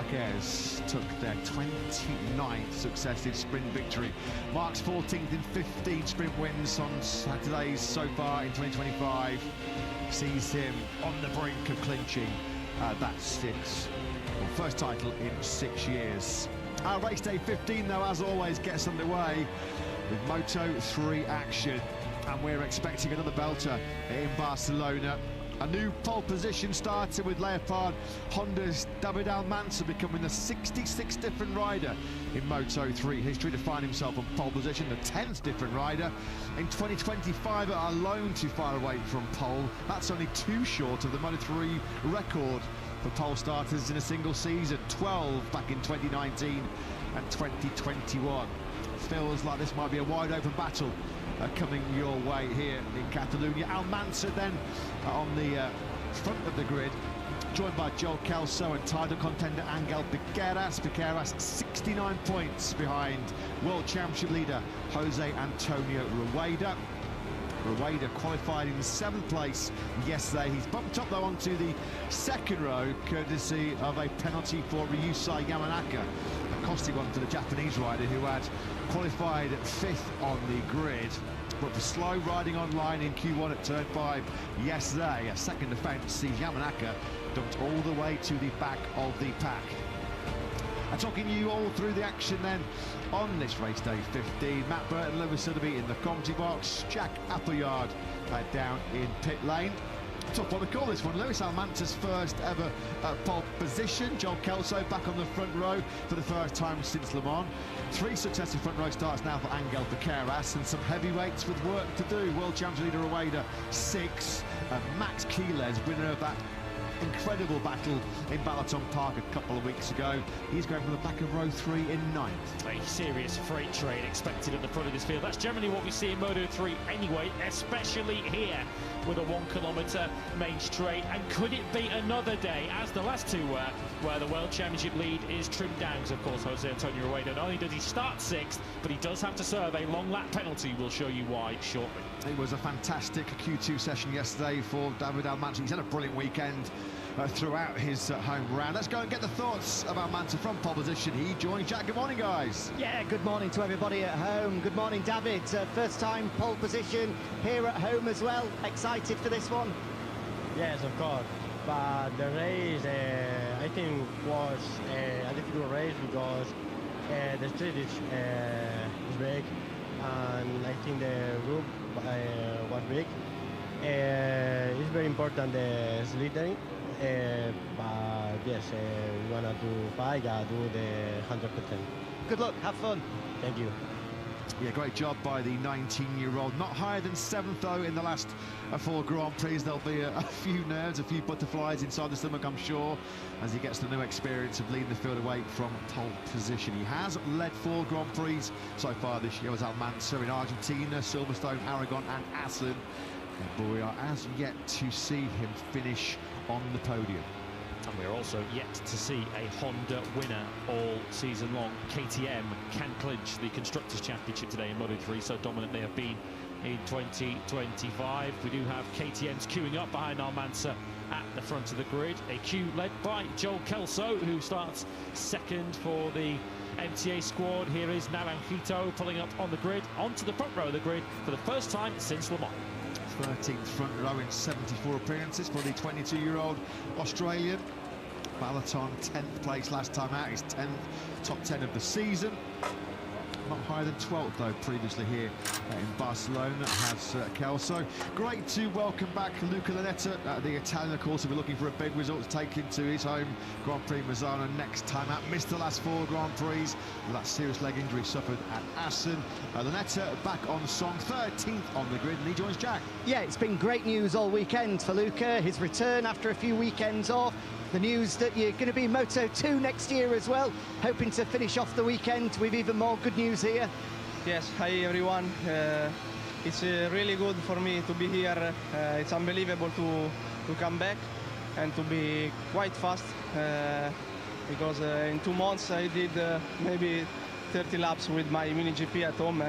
Marquez took their 29th successive sprint victory. Mark's 14th in 15 sprint wins on Saturdays so far in 2025 sees him on the brink of clinching that first title in 6 years. Our race day 15, though, as always, gets underway with Moto3 action, and we're expecting another belter in Barcelona. A new pole position started with Leopard Honda's David Almanza becoming the 66th different rider in Moto3 history to find himself on pole position, the 10th different rider in 2025 alone to far away from pole. That's only 2 short of the Moto3 record for pole starters in a single season, 12 back in 2019 and 2021. Feels like this might be a wide open battle coming your way here in Catalunya. Almanza then on the front of the grid, joined by Joel Kelso and title contender Angel Piqueras. Piqueras 69 points behind World Championship leader Jose Antonio Rueda. Rueda qualified in 7th place yesterday. He's bumped up though onto the 2nd row courtesy of a penalty for Ryusai Yamanaka, a costly one for the Japanese rider who had qualified 5th on the grid, but for slow riding online in Q1 at turn 5 yesterday. A second offence sees Yamanaka dumped all the way to the back of the pack. And talking you all through the action then on this race day 15, Matt Burton Lewis to be in the commentary box, Jack Appleyard down in pit lane. Tough one to call this one. Lewis Almanza's first ever pole position. Joel Kelso back on the front row for the first time since Le Mans. 3 successive front row starts now for Angel Piqueras, and some heavyweights with work to do. World Champions leader Rueda 6, Max Quiles, winner of that incredible battle in Balaton Park a couple of weeks ago. He's going from the back of row 3 in 9th. A serious freight train expected at the front of this field. That's generally what we see in Moto3 anyway, especially here with a 1 kilometre main straight. And could it be another day, as the last 2 were, where the World Championship lead is trimmed down? Because of course Jose Antonio Rueda, not only does he start 6th, but he does have to serve a long lap penalty. We'll show you why shortly. It was a fantastic Q2 session yesterday for David Almanza. He's had a brilliant weekend throughout his home round. Let's go and get the thoughts of Almanza from pole position. He joins Jack. Good morning, guys. Yeah, good morning to everybody at home. Good morning, David. First time pole position here at home as well. Excited for this one? Yes, of course. But the race, I think, was a difficult race because the street is big, and I think the group was big. It's very important the sliding. But yes, we want to do the 100%. Good luck, have fun. Thank you. Yeah, great job by the 19-year-old. Not higher than 7th, though, in the last 4 Grand Prix. There'll be a few nerves, a few butterflies inside the stomach, I'm sure, as he gets the new experience of leading the field away from pole position. He has led 4 Grand Prix so far this year as Almanza in Argentina, Silverstone, Aragon and Assen. But we are as yet to see him finish on the podium. And we're also yet to see a Honda winner all season long. KTM can clinch the Constructors' Championship today in Moto3, so dominant they have been in 2025. We do have KTM's queuing up behind Almanza at the front of the grid. A queue led by Joel Kelso, who starts 2nd for the MTA squad. Here is Naranjito pulling up on the grid, onto the front row of the grid for the first time since Le Mans. 13th front row in 74 appearances for the 22-year-old Australian. Balaton 10th place last time out, his 10th top 10 of the season. Not higher than 12th though previously here in Barcelona has Kelso. Great to welcome back Luca Lunetta, the Italian of course will be looking for a big result to take him to his home Grand Prix Misano next time out. Missed the last 4 Grand Prix with that serious leg injury suffered at Assen. Lunetta back on song, 13th on the grid, and he joins Jack. Yeah, it's been great news all weekend for Luca. His return after a few weekends off. The news that you're going to be in Moto2 next year as well, hoping to finish off the weekend with even more good news here. Yes, hi everyone. It's really good for me to be here. It's unbelievable to come back and to be quite fast because in 2 months I did maybe 30 laps with my mini GP at home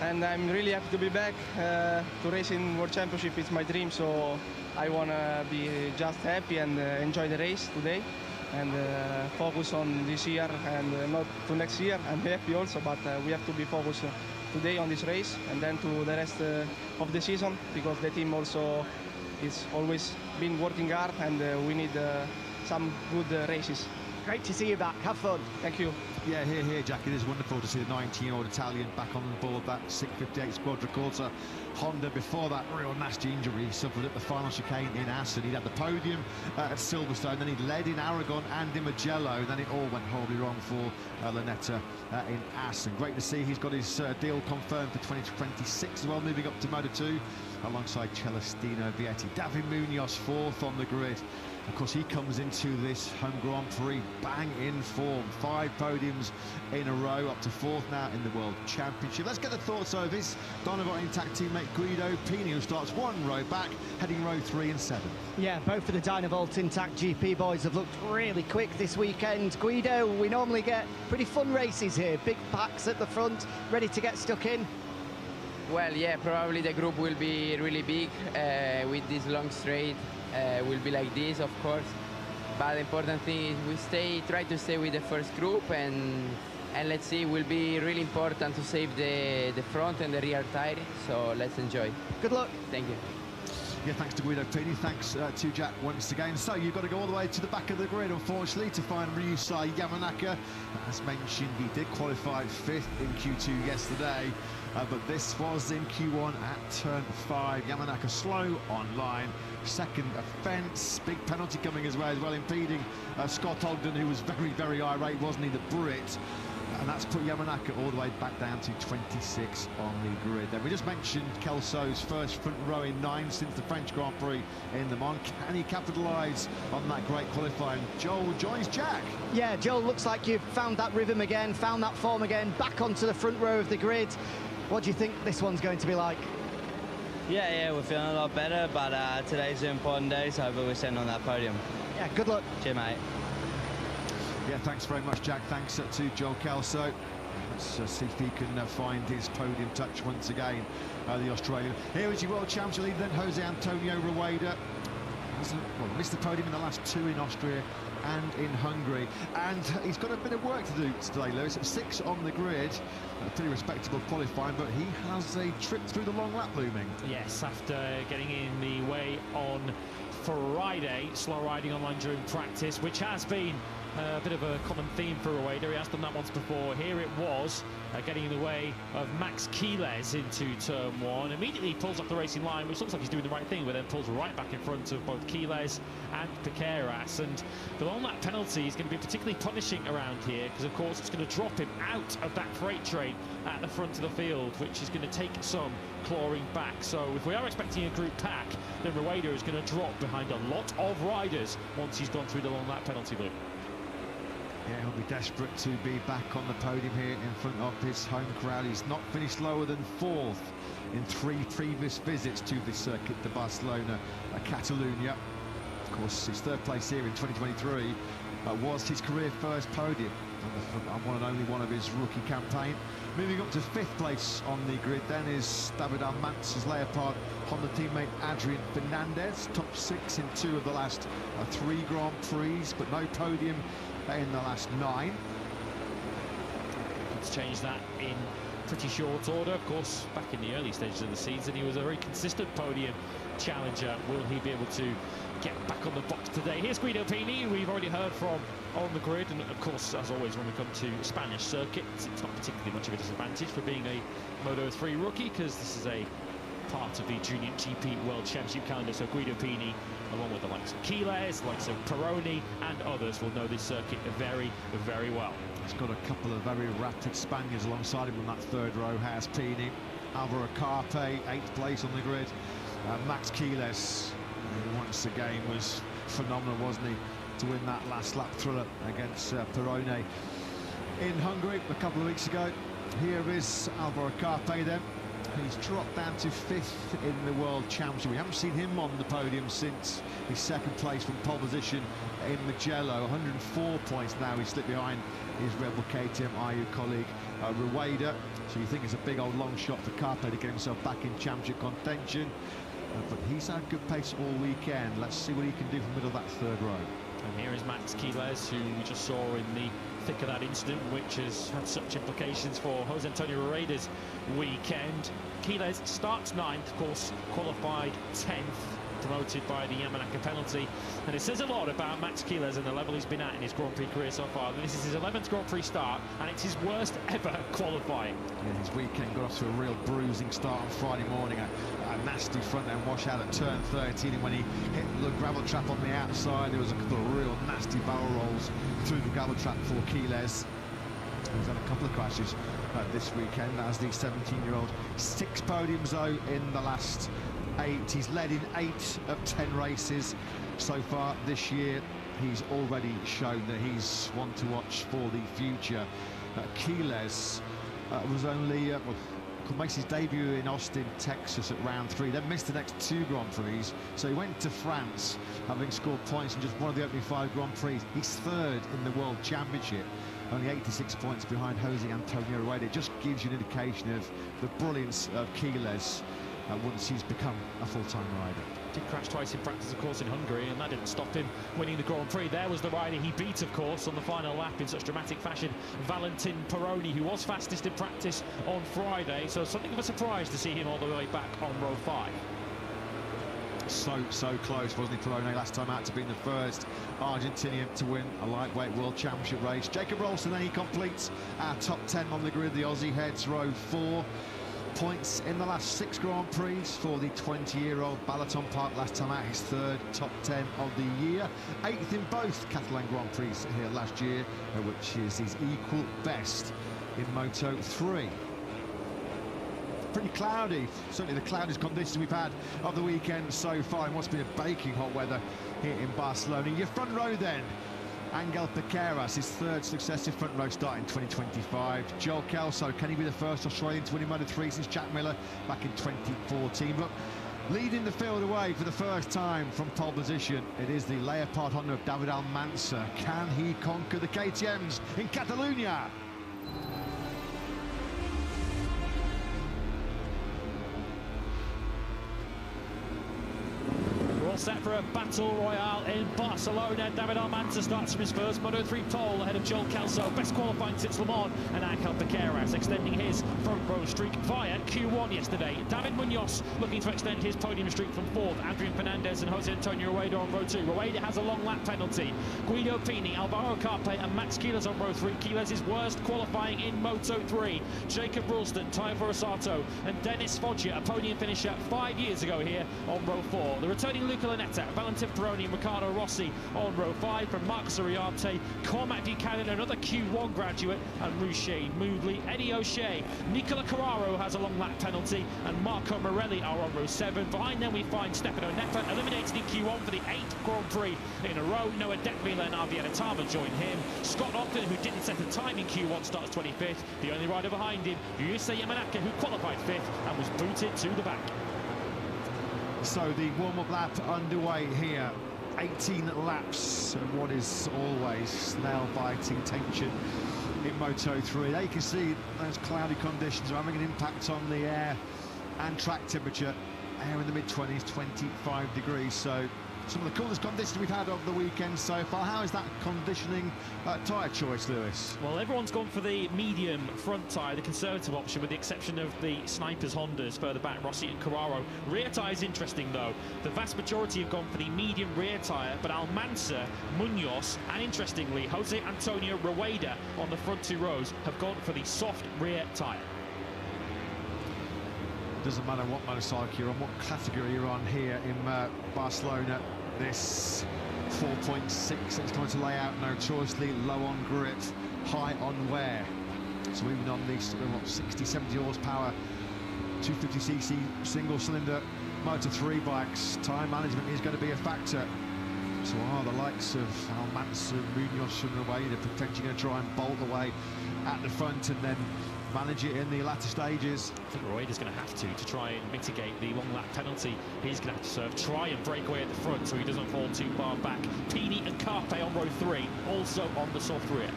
and I'm really happy to be back to race in World Championship. It's my dream, so I want to be just happy and enjoy the race today. and focus on this year and not to next year. I'm happy also, but we have to be focused today on this race and then to the rest of the season, because the team also is always been working hard, and we need some good races. Great to see you back. Have fun. Thank you. Yeah, here, Jack. It is wonderful to see the 19-year-old Italian back on board that 6:58 squad records a Honda before that real nasty injury he suffered at the final chicane in Assen. He'd had the podium at Silverstone, then he led in Aragon and in Mugello, and then it all went horribly wrong for Lanetta in Assen. Great to see he's got his deal confirmed for 2026 as well, moving up to Moto2 alongside Celestino Vietti. David Munoz fourth on the grid. Of course, he comes into this home Grand Prix bang in form. 5 podiums in a row, up to fourth now in the World Championship. Let's get the thoughts of his Dynavol Intact teammate Guido Pini, who starts 1 row back, heading row 3 and 7. Yeah, both of the Dynavolt Intact GP boys have looked really quick this weekend. Guido, we normally get pretty fun races here, big packs at the front, ready to get stuck in. Well, yeah, probably the group will be really big with this long straight. Will be like this, of course. But the important thing is we try to stay with the first group, and let's see. It will be really important to save the front and the rear tire. So let's enjoy. Good luck. Thank you. Yeah, thanks to Guido Pini, thanks to Jack once again. So you've got to go all the way to the back of the grid, unfortunately, to find Ryusai Yamanaka. As mentioned, he did qualify 5th in Q2 yesterday, but this was in Q1 at turn 5. Yamanaka slow on line, second offence, big penalty coming his way as well, impeding Scott Ogden, who was very, very irate, wasn't he, the Brit? And that's put Yamanaka all the way back down to 26 on the grid. Then we just mentioned Kelso's first front row in 9 since the French Grand Prix in Le Mans. Can he capitalise on that great qualifying? Joel joins Jack. Yeah, Joel, looks like you've found that rhythm again, found that form again, back onto the front row of the grid. What do you think this one's going to be like? Yeah, we're feeling a lot better, but today's an important day, so hopefully we're sitting on that podium. Yeah, good luck. Cheers, mate. Yeah, thanks very much, Jack. Thanks to Joel Kelso. Let's see if he can find his podium touch once again, the Australian. Here is your World Championship leader then, Jose Antonio Rueda. Missed the podium in the last 2 in Austria and in Hungary. And he's got a bit of work to do today, Lewis. At 6 on the grid, pretty respectable qualifying, but he has a trip through the long lap looming. Yes, after getting in the way on Friday, slow riding online during practice, which has been a bit of a common theme for Rueda. He has done that once before. Here it was, getting in the way of Max Quiles into turn 1. Immediately pulls up the racing line, which looks like he's doing the right thing, but then pulls right back in front of both Quiles and Piqueras. And the long lap penalty is going to be particularly punishing around here, because of course it's going to drop him out of that freight train at the front of the field, which is going to take some clawing back. So if we are expecting a group pack, then Rueda is going to drop behind a lot of riders once he's gone through the long lap penalty loop. Yeah, he'll be desperate to be back on the podium here in front of his home crowd. He's not finished lower than 4th in 3 previous visits to this circuit, the Barcelona-Catalunya. Of course, his 3rd place here in 2023 was his career first podium, and one and only one of his rookie campaign. Moving up to 5th place on the grid then is David Almanza's Leopard Honda teammate Adrian Fernandez, top 6 in 2 of the last 3 Grand Prix, but no podium in the last 9. Let's change that in pretty short order. Of course, back in the early stages of the season, he was a very consistent podium challenger. Will he be able to get back on the box today? Here's Guido Pini, we've already heard from on the grid, and of course, as always, when we come to Spanish circuits, it's not particularly much of a disadvantage for being a Moto3 rookie, because this is a part of the Junior GP World Championship calendar. So Guido Pini, along with the likes of Quiles, the likes of Peroni and others, will know this circuit very, very well. He's got a couple of very rapid Spaniards alongside him on that 3rd row. Has Pini, Alvaro Carpe, 8th place on the grid. Max Quiles, who once again was phenomenal, wasn't he, to win that last lap thriller against Peroni in Hungary a couple of weeks ago. Here is Alvaro Carpe then. He's dropped down to 5th in the World Championship. We haven't seen him on the podium since his 2nd place from pole position in Mugello. 104 points now. He slipped behind his Red Bull KTM IU colleague Rueda. So you think it's a big old long shot for Carpe to get himself back in championship contention. But he's had good pace all weekend. Let's see what he can do from the middle of that 3rd row. And here is Max Quiles, who we just saw in the thick of that incident, which has had such implications for Jose Antonio Rueda's weekend. Quiles starts 9th, of course, qualified 10th, promoted by the Yamanaka penalty, and it says a lot about Max Quiles and the level he's been at in his Grand Prix career so far. This is his 11th Grand Prix start, and it's his worst ever qualifying. Yeah, his weekend got off to a real bruising start on Friday morning, a nasty front end washout at turn 13, and when he hit the gravel trap on the outside, there was a couple of real nasty barrel rolls through the gravel trap for Quiles. He's had a couple of crashes this weekend as the 17-year-old. 6 podiums though in the last 8. He's led in 8 of 10 races so far this year. He's already shown that he's one to watch for the future. Quiles was only makes his debut in Austin, Texas at round 3, then missed the next 2 Grand Prix, so he went to France having scored points in just one of the opening 5 Grand Prix. He's 3rd in the World Championship, only 86 points behind Jose Antonio Rueda. It just gives you an indication of the brilliance of Quiles once he's become a full-time rider. Did crash twice in practice, of course, in Hungary, and that didn't stop him winning the Grand Prix. There was the rider he beat, of course, on the final lap in such dramatic fashion, Valentin Peroni, who was fastest in practice on Friday, so something of a surprise to see him all the way back on row 5. So close, wasn't he, Peroni, last time out to being the first Argentinian to win a lightweight World Championship race. Jacob Rolston, then he completes our top 10 on the grid. The Aussie heads row 4. Points in the last 6 Grand Prix for the 20-year-old. Balaton Park last time out, his 3rd top 10 of the year. 8th in both Catalan Grand Prix here last year, which is his equal best in Moto3. Pretty cloudy, certainly the cloudiest conditions we've had of the weekend so far in what's been a baking hot weather here in Barcelona. Your front row then, Angel Piqueras, his 3rd successive front row start in 2025. Joel Kelso, can he be the first Australian to win in Moto3 since Jack Miller back in 2014? But leading the field away for the first time from pole position, it is the Leopard Honda of David Almanza. Can he conquer the KTMs in Catalunya? All set for a battle royale in Barcelona. David Almanza starts from his first Moto3 pole ahead of Joel Kelso, best qualifying since Le Mans, and Angel Piqueras extending his front row streak via Q1 yesterday. David Munoz looking to extend his podium streak from 4th. Adrian Fernandez and Jose Antonio Rueda on row 2. Rueda has a long lap penalty. Guido Pini, Alvaro Carpe and Max Quiles on row 3. Quiles is worst qualifying in Moto3. Jacob Ralston, Tayo Forosato and Dennis Foggia, a podium finisher 5 years ago here on row 4. The returning Luca Lanetta, Valentin Peroni and Ricardo Rossi on row 5 from Marcus Ariarte, Cormac Buchanan, another Q1 graduate, and Ruche Moodley. Eddie O'Shea, Nicola Carraro has a long lap penalty, and Marco Morelli are on row 7. Behind them we find Stefano Neppa, eliminated in Q1 for the 8th Grand Prix in a row. Noah Dekvila and Aviana Tama join him. Scott Ogden, who didn't set a time in Q1, starts 25th. The only rider behind him, Yusa Yamanaka, who qualified 5th and was booted to the back. So the warm-up lap underway here. 18 laps of what is always nail-biting tension in Moto3. There you can see those cloudy conditions are having an impact on the air and track temperature. Air in the mid-20s, 25 degrees. So some of the coolest conditions we've had over the weekend so far. How is that conditioning tyre choice, Lewis? Well, everyone's gone for the medium front tyre, the conservative option, with the exception of the Snipers Hondas further back, Rossi and Carraro. Rear tyre is interesting, though. The vast majority have gone for the medium rear tyre, but Almanza, Munoz, and interestingly, Jose Antonio Rueda on the front 2 rows have gone for the soft rear tyre. Doesn't matter what motorcycle you're on, what category you're on here in Barcelona. This 4.6 it's going to lay out notoriously low on grip, high on wear. So even on these 60-70 horsepower 250cc single cylinder Moto3 bikes, time management is going to be a factor. So are the likes of Almanza, Munoz and Rueda potentially going to try and bolt away at the front and then manage it in the latter stages? I think Rueda's going to have to try and mitigate the long lap penalty he's going to have to serve. Try and break away at the front so he doesn't fall too far back. Pini and Carpe on row 3, also on the soft rear.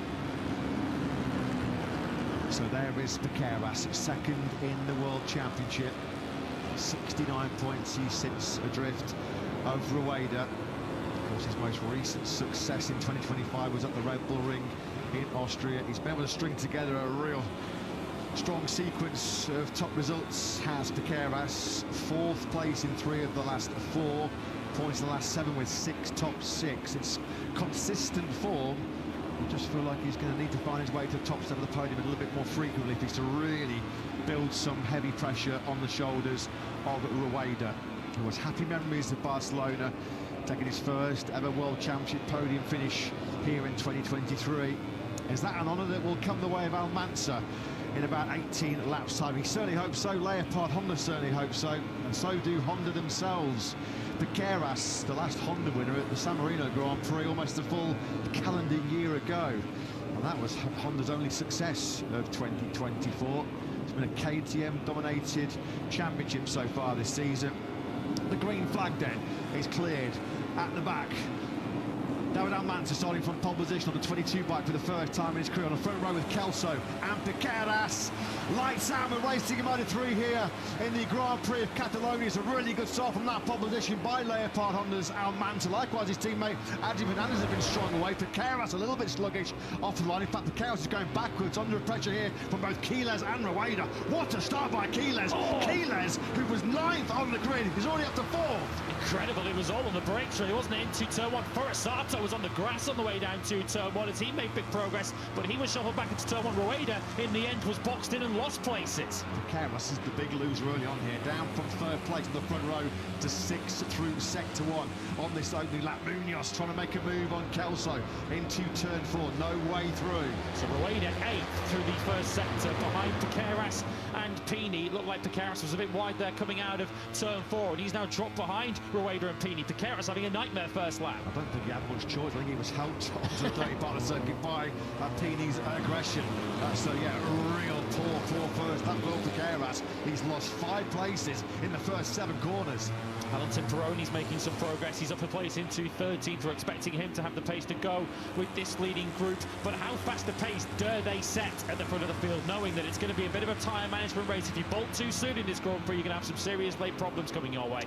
So there is Piqueras, 2nd in the World Championship. 69 points he sits adrift of Rueda. course, his most recent success in 2025 was at the Red Bull Ring in Austria. He's been able to string together a real strong sequence of top results. Has Piqueras, 4th place in 3 of the last 4, points in the last 7 with 6 top 6. It's consistent form. I just feel like he's going to need to find his way to the top step of the podium a little bit more frequently if he's to really build some heavy pressure on the shoulders of Rueda, who has happy memories of Barcelona, taking his first ever World Championship podium finish here in 2023. Is that an honour that will come the way of Almanza in about 18 laps time? He certainly hopes so. Leopard Honda certainly hopes so, and so do Honda themselves. Piqueras, the last Honda winner at the San Marino Grand Prix almost a full calendar year ago, and that was Honda's only success of 2024. It's been a KTM-dominated championship so far this season. The green flag then is cleared at the back. David Almanza starting from pole position on the 22 bike for the first time in his career, on the front row with Kelso and Piqueras. Lights out, we're racing in Moto3 here in the Grand Prix of Catalonia. It's a really good start from that pole position by Leopard Honda's Almanza. Likewise, his teammate Adrian Fernandez has been strong away. Piqueras a little bit sluggish off the line. In fact, Piqueras is going backwards under pressure here from both Quiles and Rueda. What a start by Quiles! Quiles, who was 9th on the grid, is already up to 4th. Incredible, it was all on the brakes really, wasn't it? Into turn 1. Furasato was on the grass on the way down to turn 1 as he made big progress, but he was shuffled back into turn 1. Rueda, in the end, was boxed in and lost places. Piqueras is the big loser early on here, down from 3rd place in the front row to 6th through sector 1 on this opening lap. Munoz trying to make a move on Kelso into turn 4, no way through. So Rueda 8th through the first sector behind Piqueras and Pini. It looked like Piqueras was a bit wide there coming out of turn 4, and he's now dropped behind Rueda and Pini. Piqueras having a nightmare first lap. I don't think he had much choice. I think he was helped onto the dirty part of the circuit by Pini's aggression. So yeah, real poor first lap for Piqueras. He's lost 5 places in the first 7 corners. Valentin Peroni's making some progress. He's up a place into 13th. We're expecting him to have the pace to go with this leading group. But how fast a pace do they set at the front of the field, knowing that it's going to be a bit of a tyre management race? If you bolt too soon in this Grand Prix, you're going to have some serious late problems coming your way.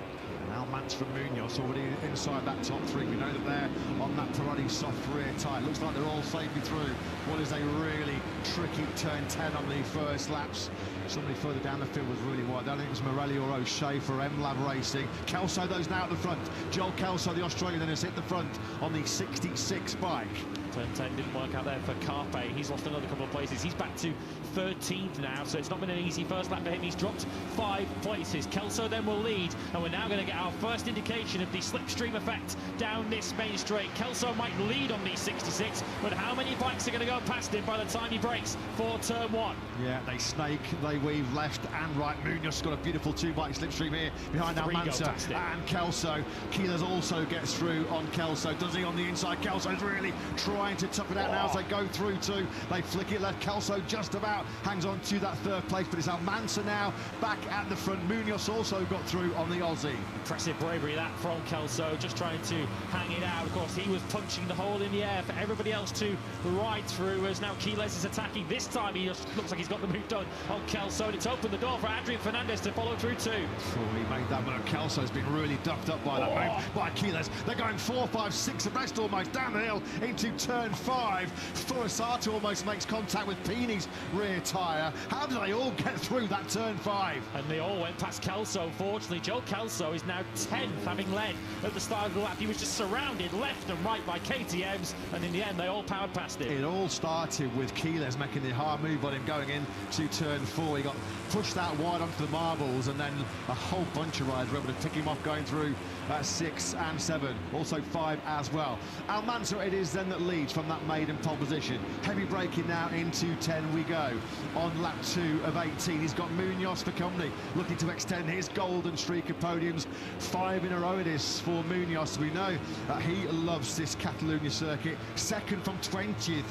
Almanza from Munoz already inside that top 3. We know that they're on that Pirelli soft rear tyre. Looks like they're all safely through what is a really tricky turn 10 on the first laps. Somebody further down the field was really wide. I think it was Morelli or O'Shea for M-Lab Racing. Kelso, those now at the front. Joel Kelso, the Australian, then has hit the front on the 66 bike. Turn 10 didn't work out there for Carpe. He's lost another couple of places. He's back to 13th now, so it's not been an easy first lap for him. He's dropped 5 places. Kelso then will lead, and we're now going to get our first indication of the slipstream effect down this main straight. Kelso might lead on the 66, but how many bikes are going to go past him by the time he breaks for turn 1? Yeah, they snake, they weave left and right. Munoz got a beautiful 2-bike slipstream here behind Almanza and Kelso. Quiles also gets through on Kelso. Does he on the inside? Kelso's really trying to tough it out now as they go through too. They flick it left. Kelso just about hangs on to that 3rd place, but it's Almanza now back at the front. Munoz also got through on the Aussie. Impressive bravery that from Kelso, just trying to hang it out. Of course, he was punching the hole in the air for everybody else to ride through, as now Quiles is attacking. This time he just looks like he's got the move done on Kelso, and it's opened the door for Adrian Fernandez to follow through too. He made that move. Kelso's been really ducked up by that move by Quiles. They're going 4, 5, 6 abreast almost down the hill into turn 5. Furasato almost makes contact with Pini's rear tyre. How do they all get through that turn 5? And they all went past Kelso, unfortunately. Joe Kelso is now 10th, having led at the start of the lap. He was just surrounded left and right by KTMs, and in the end, they all powered past him. It all started with Quiles making the hard move on him going into turn 4. He got pushed out wide onto the marbles, and then a whole bunch of riders were able to pick him off going through 6 and 7, also 5 as well. Almanza it is then that leads from that maiden pole position. Heavy braking now into 10 we go. On lap 2 of 18, he's got Munoz for company, looking to extend his golden streak of podiums. 5 in a row it is for Munoz. We know that he loves this Catalunya circuit. 2nd from 20th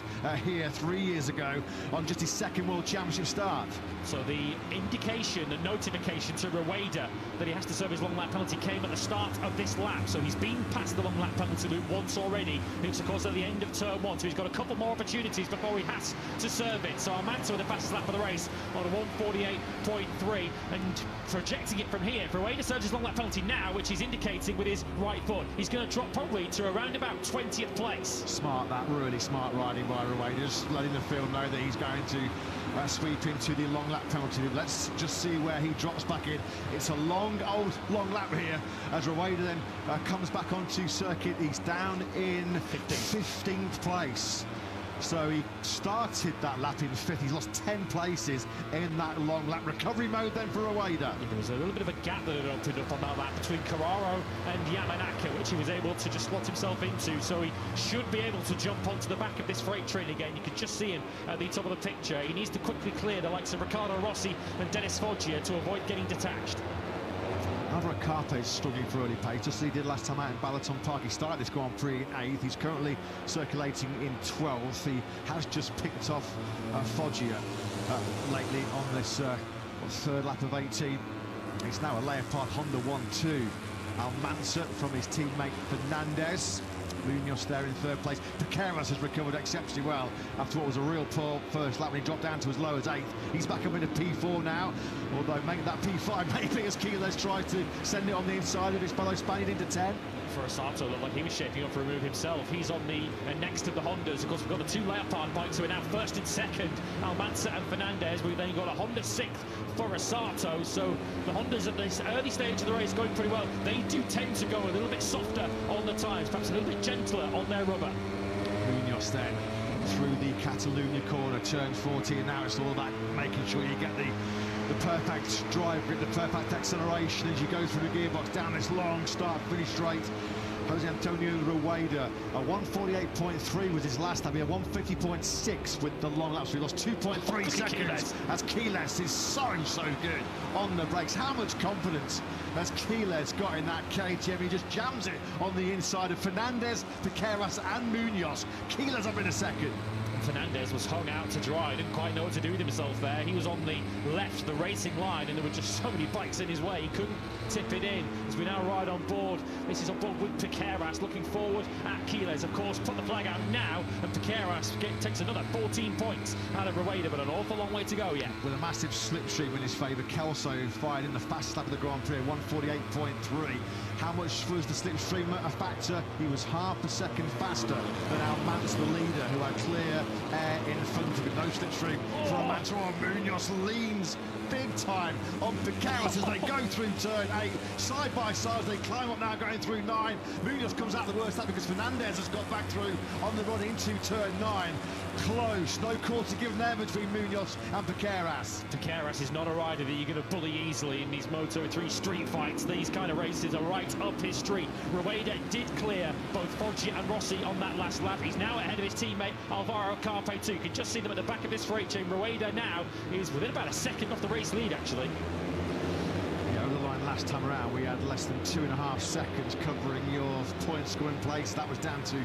here 3 years ago on just his 2nd World Championship start. So the indication, the notification to Rueda that he has to serve his long lap penalty came at the start of this lap. So he's been past the long lap penalty loop once already. It's of course at the end of turn one, so he's got a couple more opportunities before he has to serve it. So Almanza with the fastest lap of the race on a 1:48.3, and projecting it from here, Rueda serves his long lap penalty now, which he's indicating with his right foot. He's going to drop probably to around about 20th place. Smart, that really smart riding by Rueda, just letting the field know that he's going to sweep into the long lap penalty. Let's just see where he drops back in. It's a long lap here as Rueda then comes back onto circuit. He's down in 15th place. So he started that lap in 5th. He's lost 10 places in that long lap. Recovery mode then for Rueda. There was a little bit of a gap that had opened up on that lap between Carraro and Yamanaka, which he was able to just slot himself into. So he should be able to jump onto the back of this freight train again. You can just see him at the top of the picture. He needs to quickly clear the likes of Riccardo Rossi and Dennis Foggia to avoid getting detached. Alvaro Carpe is struggling for early pace, just as he did last time out in Balaton Park. He started this Grand Prix in 8th. He's currently circulating in 12th. He has just picked off Foggia lately on this third lap of 18. It's now a Leopard Honda 1-2. Almanza from his teammate Fernandez. Munoz there in 3rd place. Piqueras has recovered exceptionally well after what was a real poor first lap when he dropped down to as low as 8th. He's back up into P4 now, although make that P5 maybe as Quiles tries to send it on the inside of his fellow Spaniard into 10. Sato looked like he was shaping up for a move himself. He's on the next of the Hondas. Of course, we've got the 2 Leopard bikes who are now 1st and 2nd, Almanza and Fernandez. We've then got a Honda 6th for Sato. So the Hondas at this early stage of the race going pretty well. They do tend to go a little bit softer on the tyres, perhaps a little bit gentler on their rubber. Munoz then through the Catalunya corner, turn 40, and now it's all about making sure you get the perfect drive grip, the perfect acceleration as you go through the gearbox down this long start-finish straight. Jose Antonio Rueda, a 1:48.3 was his last time. He had 1:50.6 with the long laps. We lost 2.3 seconds as Quiles is so good on the brakes. How much confidence has Quiles got in that KTM? He just jams it on the inside of Fernandez, Piqueras and Munoz. Quiles up in a second. Fernandez was hung out to dry, didn't quite know what to do with himself there. He was on the left, the racing line, and there were just so many bikes in his way. He couldn't tip it in as we now ride on board. This is on board with Piqueras, looking forward at Quiles. Of course, put the flag out now, and Piqueras takes another 14 points out of Rueda, but an awful long way to go yet. With a massive slipstream in his favour, Kelso fired in the fastest lap of the Grand Prix, 1:48.3. How much was the slipstream a factor? He was half a second faster than Almanza, the leader, who had clear air in front of him. No slipstream for Almanza. Munoz leans big time on Piqueras as they go through turn 8, side by side as they climb up now, going through 9. Munoz comes out the worst lap because Fernandez has got back through on the run into turn 9. Close, no quarter given there between Munoz and Piqueras. Piqueras is not a rider that you're going to bully easily in these Moto3 street fights. These kind of races are right up his street. Rueda did clear both Foggia and Rossi on that last lap. He's now ahead of his teammate Alvaro Carpe too. You can just see them at the back of this freight train. Rueda now is within about a second off the race lead, actually. Yeah, over the line last time around, we had less than 2.5 seconds covering your point scoring place. That was down to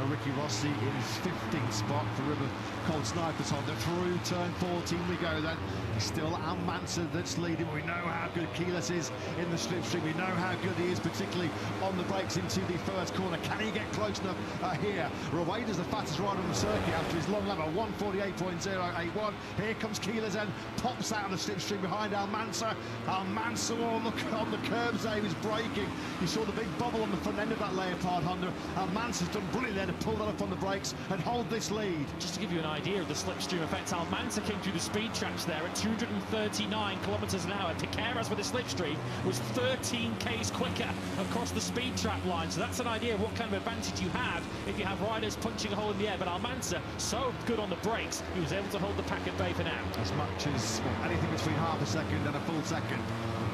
Ricky Rossi in his 15th spot for River Cold Snipers Honda. Through turn 14 we go then. It's still Almanza that's leading. We know how good Quiles is in the slipstream. We know how good he is, particularly on the brakes into the first corner. Can he get close enough here? Rueda's the fastest rider on the circuit after his long lap at 1:48.081. Here comes Quiles and pops out of the slipstream behind Almanza. Almanza on the curbs there, he was braking. You saw the big bubble on the front end of that Leopard Honda. Almanza's done brilliantly there to pull that up on the brakes and hold this lead. Just to give you an idea of the slipstream effect, Almanza came through the speed traps there at 239 kilometres an hour. Piqueras with a slipstream was 13 k's quicker across the speed trap line. So that's an idea of what kind of advantage you have if you have riders punching a hole in the air. But Almanza, so good on the brakes, he was able to hold the pack at bay for now. As much as anything between half a second and a full second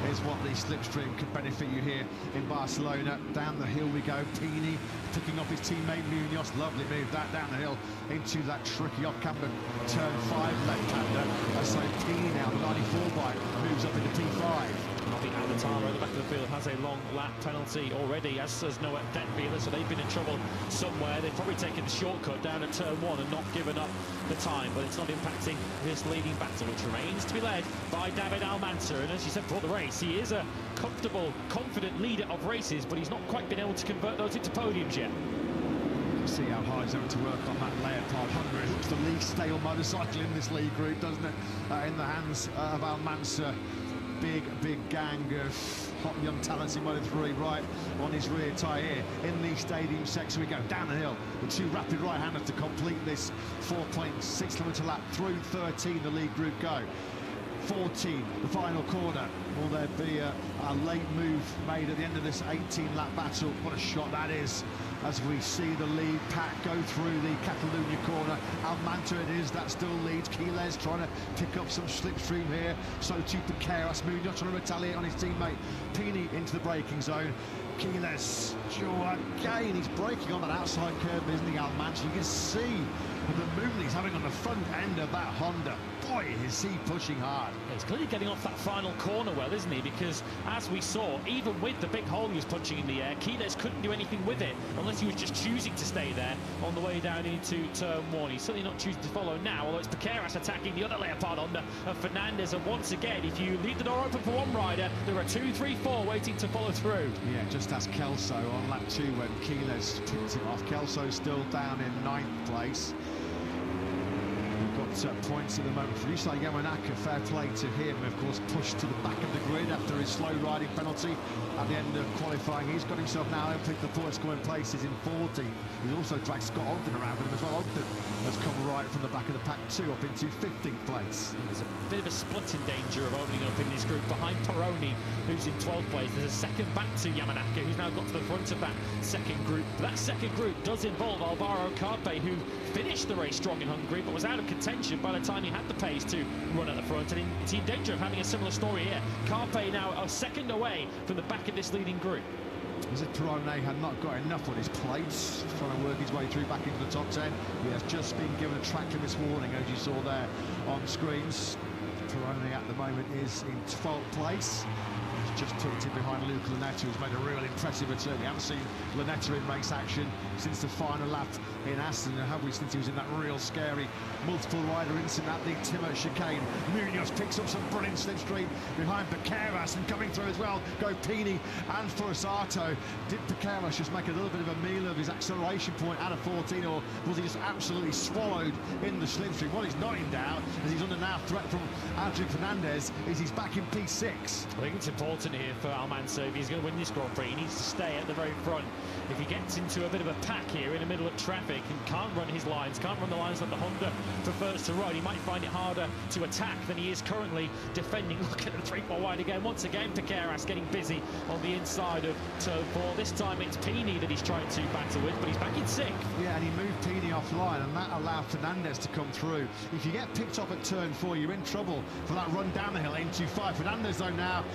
is what the slipstream could benefit you here in Barcelona. Down the hill we go. Pini picking off his teammate Munoz. Lovely move that down the hill into that tricky off-camber turn 5 left-hander. So Pini now, the 94 bike, moves up into P5. Robbie Avatara at the back of the field has a long lap penalty already, as does Noah Denvila, so they've been in trouble somewhere. They've probably taken the shortcut down at turn 1 and not given up the time, but it's not impacting this leading battle, which remains to be led by David Almanza. And as you said before the race, he is a comfortable, confident leader of races, but he's not quite been able to convert those into podiums yet. See how hard he's having to work on that Leopard 100. Looks the least stale motorcycle in this league group, doesn't it? In the hands of Almansa. Big gang of hot young talents in Moto3 right on his rear tyre here in the stadium section. We go down the hill with two rapid right-handers to complete this 4.6 kilometre lap. Through 13 the league group go. 14 the final corner. Will there be a late move made at the end of this 18-lap battle? What a shot that is, as we see the lead pack go through the Catalunya corner. Almansa it is that still leads. Quiles trying to pick up some slipstream here. So too Piqueras, Munoz trying to retaliate on his teammate. Pini into the braking zone. Quiles, again, he's braking on that outside curve, isn't he, Almansa? You can see the movement he's having on the front end of that Honda. Boy, is he pushing hard. He's clearly getting off that final corner well, isn't he? Because as we saw, even with the big hole he was punching in the air, Quiles couldn't do anything with it unless he was just choosing to stay there on the way down into turn one. He's certainly not choosing to follow now, although it's Piqueras attacking the other Leopard Honda of Fernandez. And once again, if you leave the door open for one rider, there are 2, 3, 4 waiting to follow through. Yeah, just as Kelso on lap 2 when Quiles tipped him off. Kelso still down in 9th place. Got points at the moment for Yusuke Yamanaka. Fair play to him. Of course, pushed to the back of the grid after his slow riding penalty at the end of qualifying. He's got himself now picked the points scoring places in 14. He's also dragged Scott Ogden around with him as well. Ogden has come right from the back of the pack too, up into 15th place. There's a bit of a split in danger of opening up in this group behind Peroni, who's in 12th place. There's a second back to Yamanaka, who's now got to the front of that second group. But that second group does involve Alvaro Carpe, who finished the race strong in Hungary, but was out of contention by the time he had the pace to run at the front, and he's in danger of having a similar story here. Carpe now a second away from the back of this leading group. As if Perone had not got enough on his plates, trying to work his way through back into the top 10. He has just been given a track limits warning, as you saw there on screens. Perone at the moment is in 12th place. He's just tucked in behind Luca Lunetta, who's made a real impressive return. We haven't seen Lunetta in race action since the final lap in Aston, have we, since he was in that real scary multiple rider incident at the Timor chicane. Munoz picks up some brilliant slipstream behind Piqueras, and coming through as well go Pini and Forsato. Did Piqueras just make a little bit of a meal of his acceleration point out of 14, or was he just absolutely swallowed in the slipstream? What he's not in doubt, as he's under now threat from Adrian Fernandez, is he's back in P6. I think it's important here for Almansa, if he's going to win this Grand Prix, he needs to stay at the very front. If he gets into a bit of a pack here in the middle of traffic and can't run his lines, can't run the lines that the Honda prefers to run, he might find it harder to attack than he is currently defending. Look at the 3-4 wide again. Once again, Piqueras getting busy on the inside of turn 4. This time it's Pini that he's trying to battle with, but he's back in 6th. Yeah, and he moved Pini offline, and that allowed Fernandez to come through. If you get picked up at turn 4, you're in trouble for that run down the hill into 5. Fernandez, though, now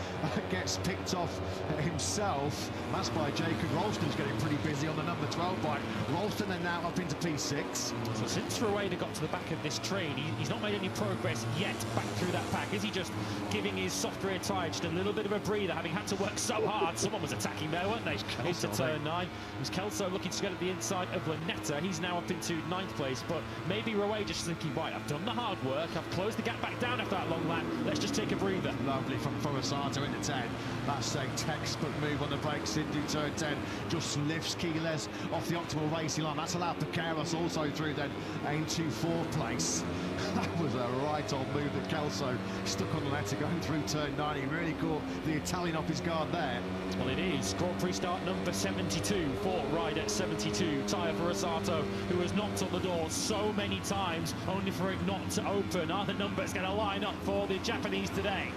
gets picked off himself. That's by Jacob Rolston, who's getting pretty busy on the number 12 bike. Rolston then now up into P6. So since Rueda got to the back of this train, he's not made any progress yet back through that pack. Is he just giving his soft rear tyre just a little bit of a breather, having had to work so hard? Someone was attacking there, weren't they? Into turn 9. It was Kelso looking to get at the inside of Lunetta. He's now up into 9th place, but maybe Rueda just thinking, right, I've done the hard work, I've closed the gap back down after that long lap, let's just take a breather. Lovely from Forsato into 10. That's a textbook move on the brakes into turn 10. Just lifts Quiles off the optimal racing line. That's allowed Piqueras also through then into 4th place. That was a right old move that Kelso stuck on the letter going through turn 9. He really caught the Italian off his guard there. Well, it is Grand Prix start number 72 for rider 72, Tyre Forsato, who has knocked on the door so many times only for it not to open. Are the numbers going to line up for the Japanese today?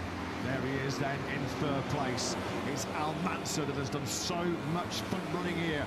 There he is then in 3rd place. It's Almansa that has done so much front running here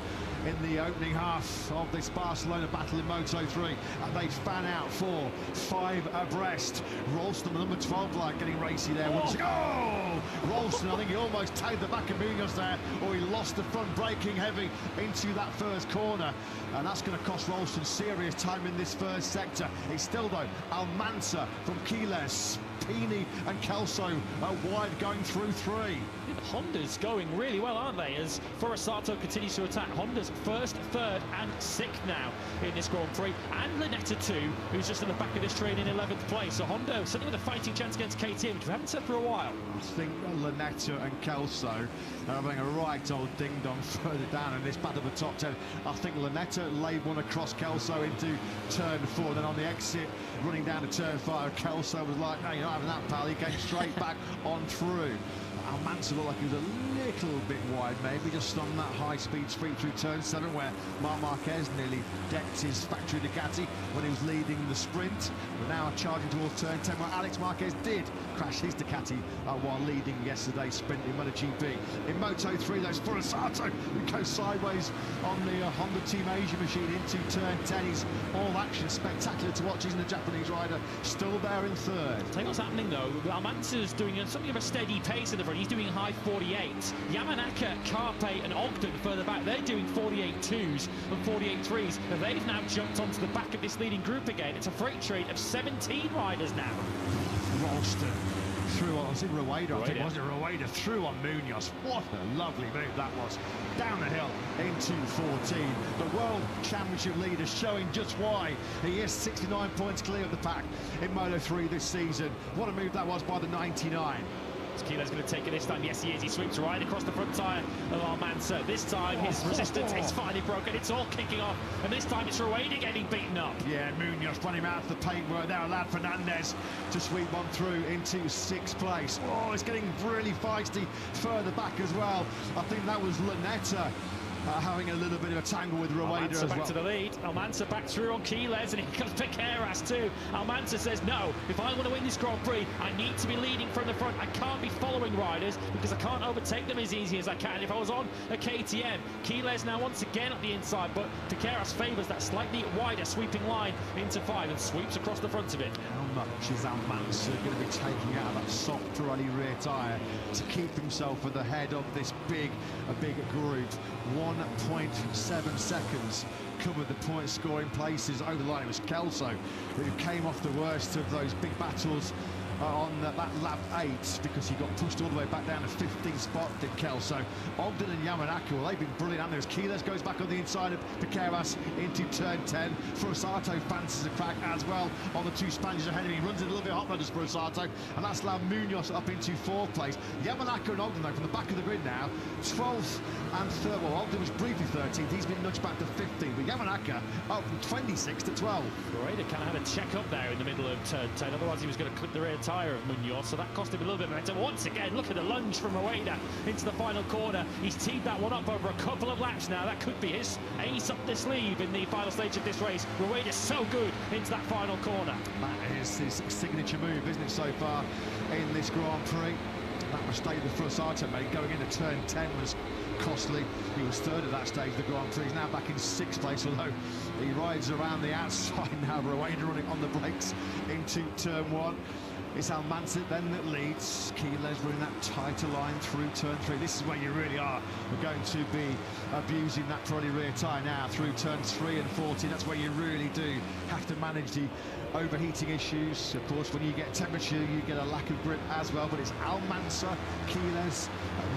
in the opening half of this Barcelona battle in Moto3, and they fan out 4, 5 abreast. Rolston, the number 12 line, getting racy there. Oh! Rolston, I think he almost tagged the back of Munoz there, or he lost the front, braking heavy into that first corner, and that's going to cost Rolston serious time in this first sector. It's still, though, Almansa from Quiles, Pini and Kelso are wide going through 3. The Honda's going really well, aren't they? As Forsato continues to attack, Honda's cars, first, third and sixth now in this Grand Prix, and Lunetta too, who's just in the back of this train in 11th place. So Honda certainly with a fighting chance against KTM, which we haven't said for a while. I think Lunetta and Kelso are having a right old ding-dong further down in this battle of the top 10. I think Lunetta laid one across Kelso into turn 4, then on the exit running down to turn 5, Kelso was like, no, you're not having that, pal. He came straight back on through. Almanza looked like he was a little bit wide, maybe just on that high-speed street through turn 7, where Marc Marquez nearly decked his factory Ducati when he was leading the sprint. But now charging towards turn 10, where Alex Marquez did crash his Ducati while leading yesterday's sprint in MotoGP. In Moto3, those Furusato who goes sideways on the Honda Team Asia machine into turn 10. He's all action, spectacular to watch. Isn't the Japanese rider still there in third? Tell you what's happening though, Almanza's doing something of a steady pace in the front. He's doing high 48. Yamanaka, Carpe and Ogden further back, they're doing 48.2s and 48.3s. And they've now jumped onto the back of this leading group again. It's a freight train of 17 riders now. Ralston through on, was it Rueda? I think it was Rueda through on Munoz. What a lovely move that was. Down the hill into 14. The World Championship leader showing just why he is 69 points clear of the pack in Moto3 this season. What a move that was by the 99. Keeler's going to take it this time. Yes, he is. He sweeps right across the front tyre of Almanza. This time, his resistance is finally broken. It's all kicking off. And this time, it's Rueda getting beaten up. Yeah, Munoz running out of the paintwork there. Allowed Fernandez to sweep on through into 6th place. Oh, it's getting really feisty further back as well. I think that was Lunetta having a little bit of a tangle with Rueda as well. Back to the lead. Almanza back through on Quiles, and here comes Piqueras too. Almanza says, no, if I want to win this Grand Prix, I need to be leading from the front. I can't be following riders because I can't overtake them as easy as I can if I was on a KTM. Quiles now once again at the inside, but Piqueras favours that slightly wider sweeping line into 5 and sweeps across the front of it. How much is Almanza going to be taking out of that soft Pirelli rear tyre to keep himself at the head of this big group? 1.7 seconds covered the point scoring places over the line. It was Kelso who came off the worst of those big battles on that lap 8 because he got pushed all the way back down to 15th spot, did Kelso. Ogden and Yamanaka, well, they've been brilliant, and there's Quiles goes back on the inside of Piqueras into turn 10. Furusato fancies a crack as well on the 2 Spaniards ahead of him. He runs it a little bit hot, though, does Furusato, and that's allowed Munoz up into 4th place. Yamanaka and Ogden, though, from the back of the grid now, 12th and 3rd. Well, Ogden was briefly 13th. He's been nudged back to 15th, but Yamanaka up from 26th to 12th. Rueda kind of had a check up there in the middle of turn 10, otherwise he was going to clip the rear tyre of Munoz, so that cost him a little bit of momentum. Once again, look at the lunge from Rueda into the final corner. He's teed that one up over a couple of laps now. That could be his ace up the sleeve in the final stage of this race. Rueda's so good into that final corner. That is his signature move, isn't it, so far in this Grand Prix? That mistake that Furusato made going into turn 10 was costly. He was 3rd at that stage of the Grand Prix. He's now back in 6th place, although he rides around the outside now. Rueda running on the brakes into turn 1. It's Almanza then that leads. Quiles running that tighter line through turn 3. This is where you really are going to be abusing that Pirelli rear tyre now through turns 3 and 14. That's where you really do have to manage the overheating issues. Of course, when you get temperature, you get a lack of grip as well. But it's Almanza, Quiles,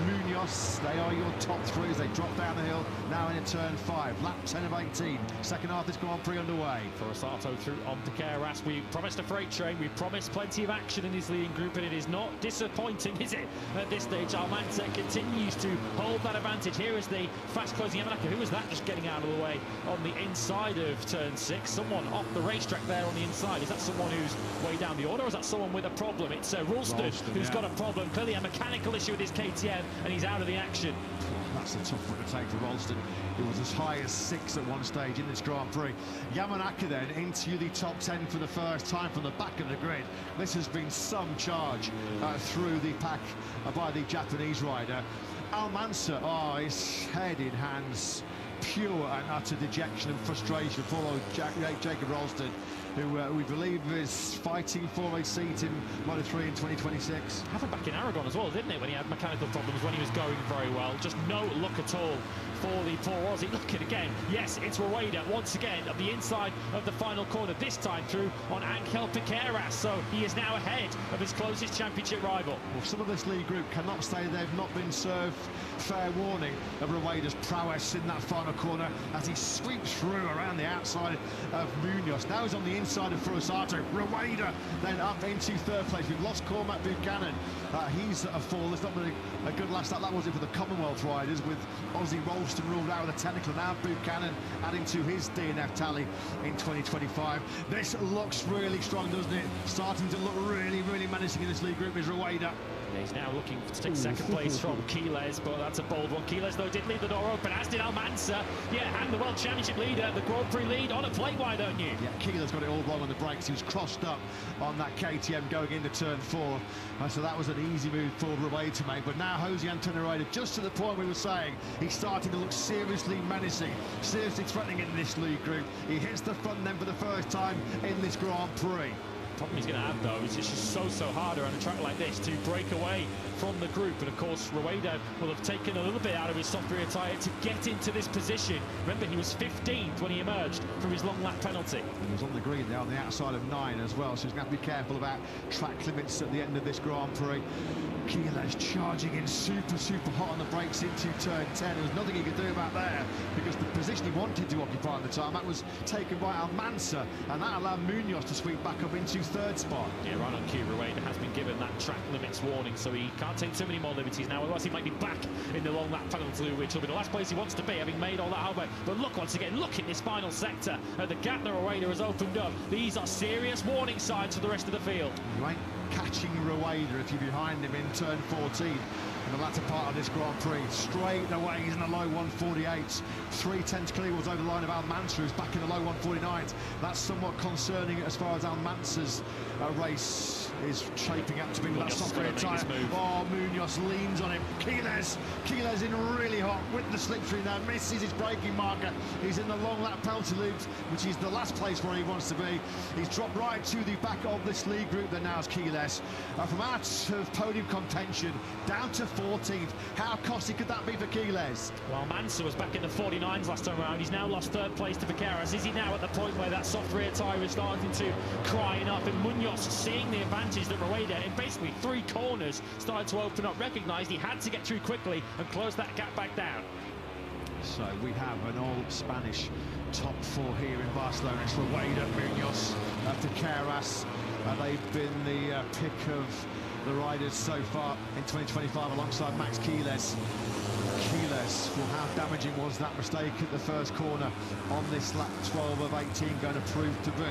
Munoz. They are your top 3 as they drop down the hill now into turn 5. Lap 10 of 18. Second half of this Grand Prix underway. Furusato through on Piqueras. We promised a freight train. We promised plenty of action in his leading group, and it is not disappointing, is it? At this stage, Almanza continues to hold that advantage. Here is the fast closing Yamanaka. Who was that just getting out of the way on the inside of turn 6? Someone off the racetrack there on the inside. Is that someone who's way down the order, or is that someone with a problem? It's Ralston who's got a problem. Clearly a mechanical issue with his KTM, and he's out of the action. That's a tough one to take for Ralston. It was as high as 6 at one stage in this Grand Prix. Yamanaka then into the top 10 for the first time from the back of the grid. This has been some charge through the pack by the Japanese rider. Almanza, his head in hands, pure and utter dejection and frustration for Jacob Ralston. who we believe is fighting for a seat in Moto3 in 2026. Happened back in Aragon as well, didn't it, when he had mechanical problems, when he was going very well. Just no luck at all for the poor Aussie. Look at it again. Yes, it's Rueda once again at the inside of the final corner, this time through on Ángel Piqueras. So he is now ahead of his closest championship rival. Well, some of this league group cannot say they've not been served fair warning of Rueda's prowess in that final corner as he sweeps through around the outside of Munoz. Now he's on the inside of Furusato. Rueda then up into third place. We've lost Cormac Buchanan. He's a fall. It's not been a good last lap. That was it for the Commonwealth riders, with Ozzy Ralston ruled out with a technical. Now Buchanan adding to his DNF tally in 2025. This looks really strong, doesn't it? Starting to look really, really menacing in this league group is Rueda. He's now looking to take second place from Quiles, but that's a bold one. Quiles, though, did leave the door open, as did Almanza. Yeah, and the World Championship leader, the Grand Prix lead on a plate. Why don't you? Yeah, Quiles got it all wrong on the brakes. He was crossed up on that KTM going into turn 4. So that was an easy move for Rueda to make. But now Jose Antonio Rueda, just to the point we were saying, he's starting to look seriously menacing, seriously threatening in this league group. He hits the front then for the first time in this Grand Prix. Problem he's going to have, though, is it's just so harder on a track like this to break away from the group. And of course Rueda will have taken a little bit out of his soft rear tyre to get into this position. Remember, he was 15th when he emerged from his long lap penalty. He was on the green there on the outside of 9 as well, so he's going to have to be careful about track limits at the end of this Grand Prix. Quiles charging in super hot on the brakes into turn 10. There was nothing he could do about there because the position he wanted to occupy at the time, that was taken by Almanza, and that allowed Munoz to sweep back up into third spot. Yeah, right on cue. Rueda has been given that track limits warning, so he can't take too many more liberties now, otherwise he might be back in the long lap penalty, which will be the last place he wants to be, having made all that hard work. But look, once again, look in this final sector at the gap that Rueda has opened up. These are serious warning signs for the rest of the field. You ain't catching Rueda if you're behind him in turn 14 in the latter part of this Grand Prix. Straight away, he's in the low 148s. 3/10 clear was over the line of Almanza, who's back in the low 149s. That's somewhat concerning as far as Almanza's race is shaping up to be with that soft rear tyre. Oh, Munoz leans on him. Quiles in really hot with the slipstream now, misses his braking marker. He's in the long lap penalty loop, which is the last place where he wants to be. He's dropped right to the back of this league group that now is Quiles. From out of podium contention down to 14th. How costly could that be for Quiles? Well, Mansa was back in the 49s last time around. He's now lost third place to Piqueras. Is he now at the point where that soft rear tyre is starting to cry enough? And Munoz, seeing the advantage that Rueda in basically 3 corners started to open up, recognised he had to get through quickly and close that gap back down. So we have an all Spanish top 4 here in Barcelona. It's Rueda, Munoz, Piqueras. They've been the pick of the riders so far in 2025 alongside Max Quiles. Well, how damaging was that mistake at the first corner on this lap 12 of 18 going to prove to be?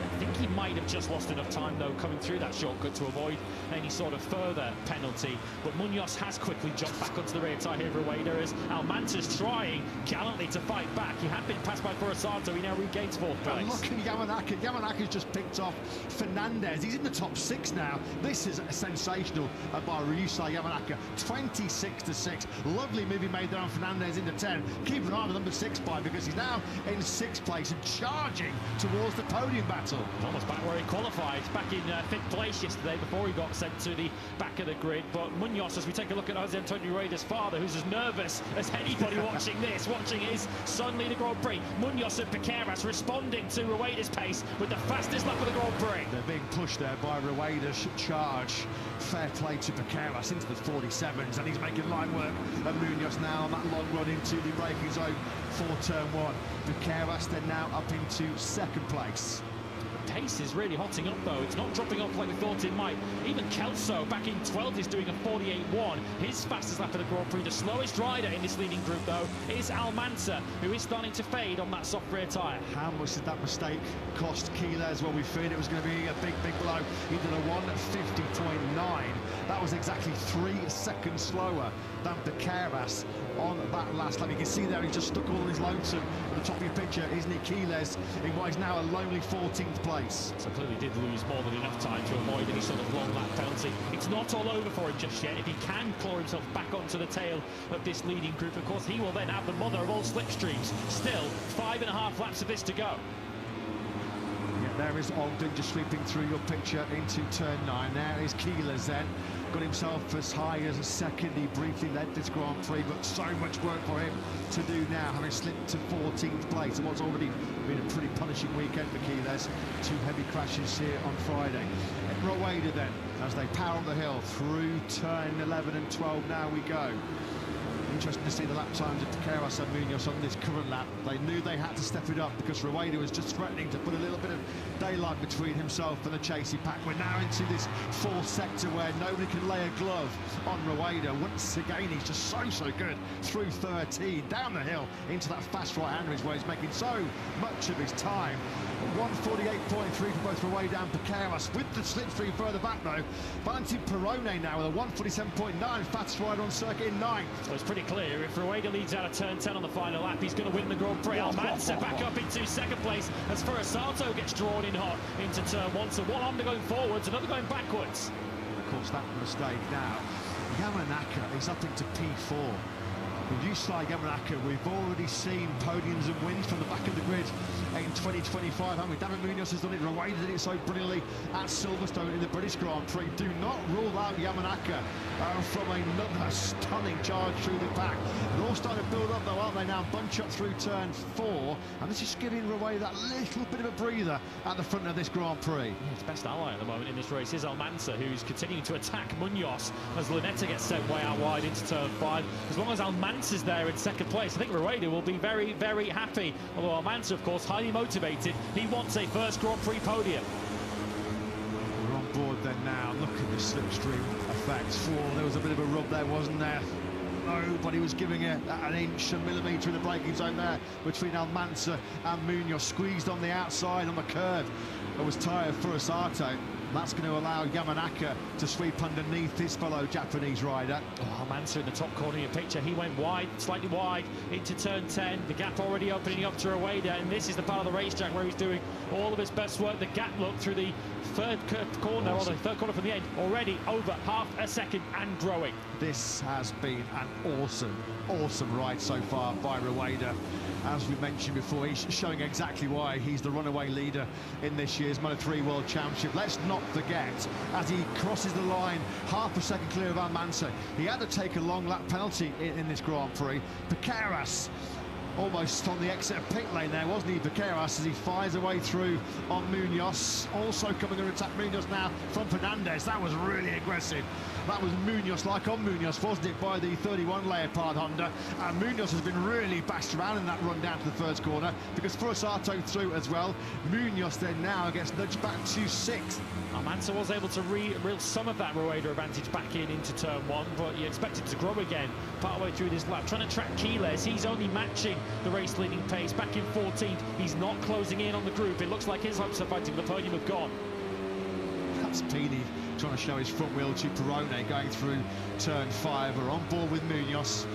I think he might have just lost enough time, though, coming through that shortcut to avoid any sort of further penalty. But Munoz has quickly jumped back onto the rear tyre here of Rueda as Almanza's trying gallantly to fight back. He had been passed by Furusato. He now regains 4th place. And look at Yamanaka. Yamanaka's just picked off Fernandez. He's in the top 6 now. This is sensational by Ryusa Yamanaka. 26-6. Lovely move he made there on Fernandez into 10. Keep an eye on the number 6 by, because he's now in 6th place and charging towards the podium battle. Almost back where he qualified, back in 5th place yesterday before he got sent to the back of the grid. But Munoz, as we take a look at Jose Antonio Rueda's father, who's as nervous as anybody watching this, watching his son lead a Grand Prix. Munoz and Piqueras responding to Rueda's pace with the fastest lap of the Grand Prix. They're being pushed there by Rueda's charge. Fair play to Piqueras into the 47s, and he's making light work of Munoz now on that long run into the braking zone for turn 1. Piqueras then now up into 2nd place. Pace is really hotting up, though. It's not dropping off like we thought it might. Even Kelso back in 12th is doing a 48.1. His fastest lap of the Grand Prix. The slowest rider in this leading group, though, is Almanza, who is starting to fade on that soft rear tyre. How much did that mistake cost Quiles? Well, we feared it was going to be a big blow. He did a 1:50.9. That was exactly 3 seconds slower than Piqueras on that last lap. You can see there he just stuck all his lonesome at the top of your picture, isn't he, Quiles, in what is now a lonely 14th place. So clearly did lose more than enough time to avoid any sort of long lap penalty. It's not all over for him just yet. If he can claw himself back onto the tail of this leading group, of course, he will then have the mother of all slipstreams. Still, 5.5 laps of this to go. Yeah, There is Ogden just sweeping through your picture into turn 9. There is Keylers then. Got himself as high as a second. He briefly led this Grand Prix, but so much work for him to do now, having slipped to 14th place. And what's already been a pretty punishing weekend for Keylers. 2 heavy crashes here on Friday. Rueda then, as they power up the hill through turn 11 and 12. Now we go. Interesting to see the lap times of Piqueras and Munoz on this current lap. They knew they had to step it up because Rueda was just threatening to put a little bit of daylight between himself and the chasing pack. We're now into this 4th sector where nobody can lay a glove on Rueda. Once again, he's just so good through 13, down the hill into that fast right-hander is where he's making so much of his time. 148.3 for both Rueda and Piqueras, with the slipstream further back though. Valentin Perrone now with a 147.9, fastest rider on circuit in 9th. So it's pretty clear, if Rueda leads out of turn 10 on the final lap, he's going to win the Grand Prix. Almanza back up into 2nd place as Furasato gets drawn in hot into turn 1. So one Honda going forwards, another going backwards. Of course, that mistake now. Yamanaka is up into P4. With Yusai Yamanaka, we've already seen podiums and wins from the back of the grid in 2025, haven't we? David Munoz has done it, Rueda did it so brilliantly at Silverstone in the British Grand Prix. Do not rule out Yamanaka from another stunning charge through the pack. They're all starting to build up though, aren't they now? Bunch up through turn 4, and this is giving Rueda that little bit of a breather at the front of this Grand Prix. Yeah, his best ally at the moment in this race is Almanza, who's continuing to attack Munoz as Lunetta gets sent way out wide into turn 5. As long as Almanza's there in 2nd place, I think Rueda will be very happy. Although Almanza, of course, highly motivated. He wants a first Grand Prix podium. We're on board then now. Look at the slipstream effects. There was a bit of a rub there, wasn't there? Nobody was giving it an inch, a millimetre in the braking zone there between Almanza and Munoz. Squeezed on the outside on the curve. It was Taya Furasato. That's going to allow Yamanaka to sweep underneath his fellow Japanese rider. Oh, Almanza in the top corner of your picture. He went wide, slightly wide, into turn 10. The gap already opening up to Rueda, and this is the part of the racetrack where he's doing all of his best work. The gap look through the 3rd corner, or the 3rd corner from the end, already over half a second and growing. This has been an awesome ride so far by Rueda. As we mentioned before, he's showing exactly why he's the runaway leader in this year's Moto3 World Championship. Let's not forget, as he crosses the line, half a second clear of Almanza, he had to take a long lap penalty in this Grand Prix. Piqueras almost on the exit of pit lane there, wasn't he, Piqueras, as he fires away through on Munoz. Also coming to attack Munoz now from Fernandez. That was really aggressive. That was Munoz, like on Munoz, wasn't it, by the 31 Leopard Honda. And Munoz has been really bashed around in that run down to the 1st corner because Furasato through as well. Munoz then now gets nudged back to 6th. Almanza was able to reel some of that Rueda advantage back into turn 1, but you expect it to grow again partway through this lap. Trying to track Keyless, he's only matching the race leading pace. Back in 14th, he's not closing in on the group. It looks like his hopes of fighting the podium have gone. That's Pini trying to show his front wheel to Perrone going through turn 5. We're on board with Munoz.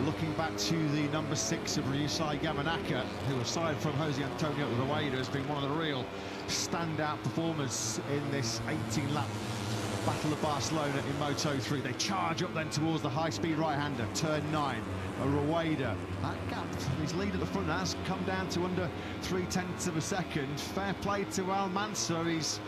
Looking back to the number 6 of Ryusai Yamanaka, who aside from Jose Antonio Rueda has been one of the real standout performers in this 18-lap Battle of Barcelona in Moto3. They charge up then towards the high-speed right-hander, turn 9. Rueda, that gap, his lead at the front has come down to under 0.3 of a second. Fair play to Almanza. He's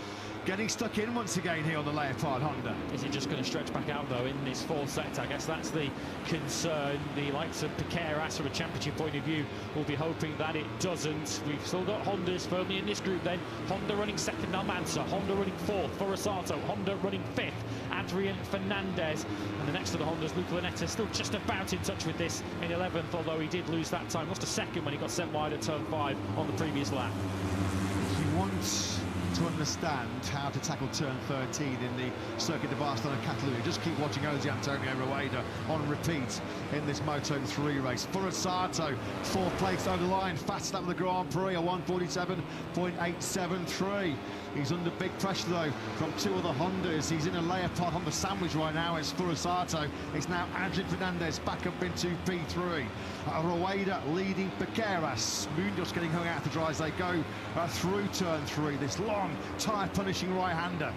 getting stuck in once again here on the Leopard Honda. Is he just going to stretch back out though in this 4th sector? I guess that's the concern. The likes of Piqueras from a championship point of view will be hoping that it doesn't. We've still got Hondas firmly in this group then. Honda running 2nd, Almanza. Honda running 4th, Furasato. Honda running 5th, Adrian Fernandez. And the next of the Hondas, Luca Lunetta, still just about in touch with this in 11th, although he did lose that time. Lost a second when he got sent wide at turn 5 on the previous lap. He wants to understand how to tackle turn 13 in the Circuit de Barcelona-Catalunya. Just keep watching Jose Antonio Rueda on repeat in this Moto3 race. Furasato, 4th place over the line, fastest lap of the Grand Prix, a 147.873. He's under big pressure though from 2 other Hondas. He's in a Leopard Honda sandwich right now. It's Furasato. It's now Adrian Fernandez back up into P3. Rueda leading Piqueras. Munoz getting hung out to dry as they go through turn 3. This long tyre punishing right-hander.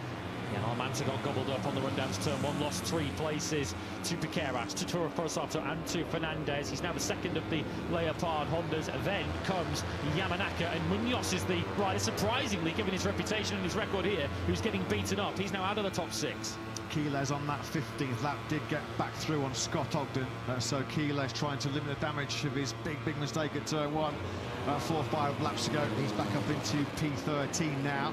Yeah, Almanza got gobbled up on the run down to turn one, lost 3 places to Piqueras, to Toro Forosato and to Fernandez. He's now the second of the Leopard Hondas. Then comes Yamanaka, and Munoz is the rider, surprisingly, given his reputation and his record here, who's getting beaten up. He's now out of the top 6. Quiles on that 15th lap did get back through on Scott Ogden, so Quiles trying to limit the damage of his big mistake at turn 1 4 or 5 laps ago. He's back up into P13 now.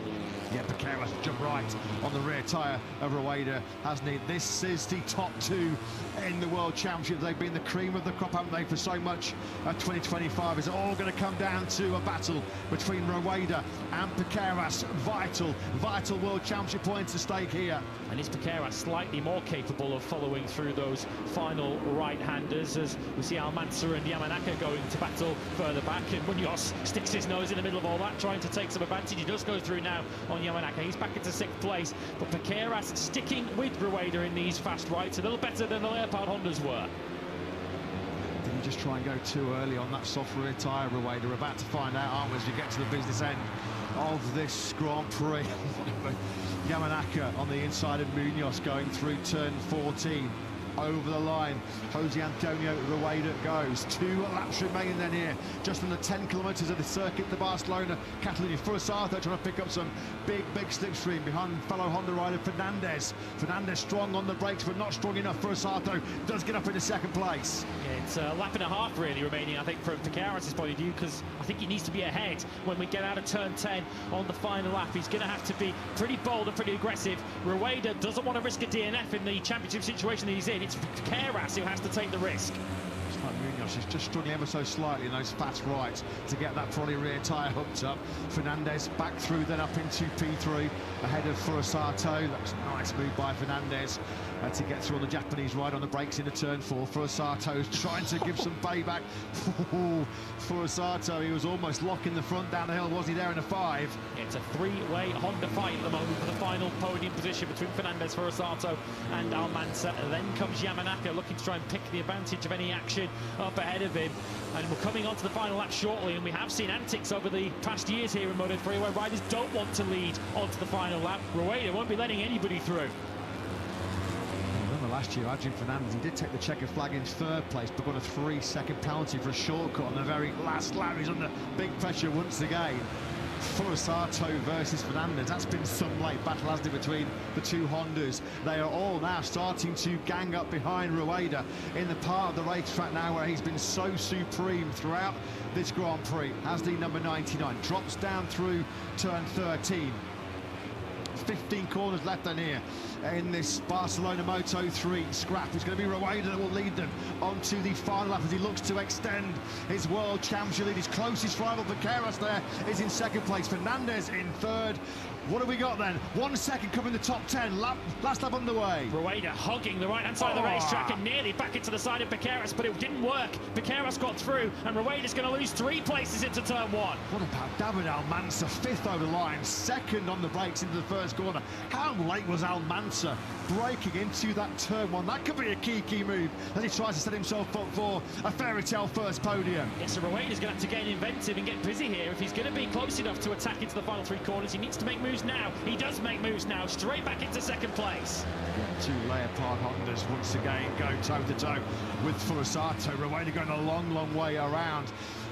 Yeah, Piqueras jumped right on the rear tyre of Rueda, hasn't he? This is the top 2 in the World Championship. They've been the cream of the crop, haven't they, for so much. 2025 is all going to come down to a battle between Rueda and Piqueras. Vital World Championship points at stake here. And is Piqueras slightly more capable of following through those final right-handers, as we see Almanza and Yamanaka going to battle further back, and Munoz sticks his nose in the middle of all that, trying to take some advantage. He does go through now on Yamanaka. He's back into 6th place, but Piqueras sticking with Rueda in these fast rights, a little better than the Leopard Hondas were. Did he just try and go too early on that soft rear tyre, Rueda? We're about to find out, aren't we, as we get to the business end of this Grand Prix. Yamanaka on the inside of Munoz going through turn 14. Over the line, Jose Antonio Rueda goes. 2 laps remaining then here, just under 10 kilometres of the circuit, the Barcelona-Catalunya. Forosato trying to pick up some big slipstream behind fellow Honda rider Fernandez. Fernandez strong on the brakes, but not strong enough. Forosato does get up into 2nd place. Yeah, it's a lap and a half really remaining, I think, from Piqueras' point of view, because I think he needs to be ahead when we get out of turn 10 on the final lap. He's going to have to be pretty bold and pretty aggressive. Rueda doesn't want to risk a DNF in the championship situation that he's in. It's Piqueras who has to take the risk. It's like Munoz is just struggling ever so slightly in those fast rights to get that probably rear tyre hooked up. Fernandez back through, then up into P3 ahead of Forosato. That's a nice move by Fernandez to get through on the Japanese ride on the brakes into turn 4. Forosato's trying to give some payback. Forosato, he was almost locking the front down the hill, was he, there in a 5? It's a 3-way Honda fight at the moment for the final podium position between Fernandez, Forosato and Almanza. Then comes Yamanaka looking to try and pick the advantage of any action up ahead of him. And we're coming on to the final lap shortly, and we have seen antics over the past years here in Moto3 where riders don't want to lead onto the final lap. Rueda won't be letting anybody through. Last year, Adrian Fernandez, he did take the checkered flag in 3rd place, but got a 3-second penalty for a shortcut on the very last lap. He's under big pressure once again. Forosato versus Fernandez. That's been some late battle, hasn't it, between the 2 Hondas. They are all now starting to gang up behind Rueda in the part of the racetrack now where he's been so supreme throughout this Grand Prix. As the number 99 drops down through turn 13. 15 corners left in here in this Barcelona Moto3 scrap. It's going to be Rueda that will lead them onto the final lap as he looks to extend his World Championship lead. His closest rival, Piqueras, there is in 2nd place. Fernandez in 3rd. What have we got then? 1 second coming the top 10. Last lap underway. Rueda hugging the right-hand side of the racetrack and nearly back into the side of Piqueras, but it didn't work. Piqueras got through, and Rueda's going to lose 3 places into turn 1. What about David Almanza? 5th over the line, 2nd on the brakes into the 1st corner. How late was Almanza braking into that turn 1? That could be a key move as he tries to set himself up for a fairy tale first podium. Yes, so Rueda's going to have to get inventive and get busy here. If he's going to be close enough to attack into the final 3 corners, he needs to make moves now. He does make moves now, straight back into 2nd place. Yeah, 2 Leopard Hondas once again go toe-to-toe with Forosato. Rueda going a long way around.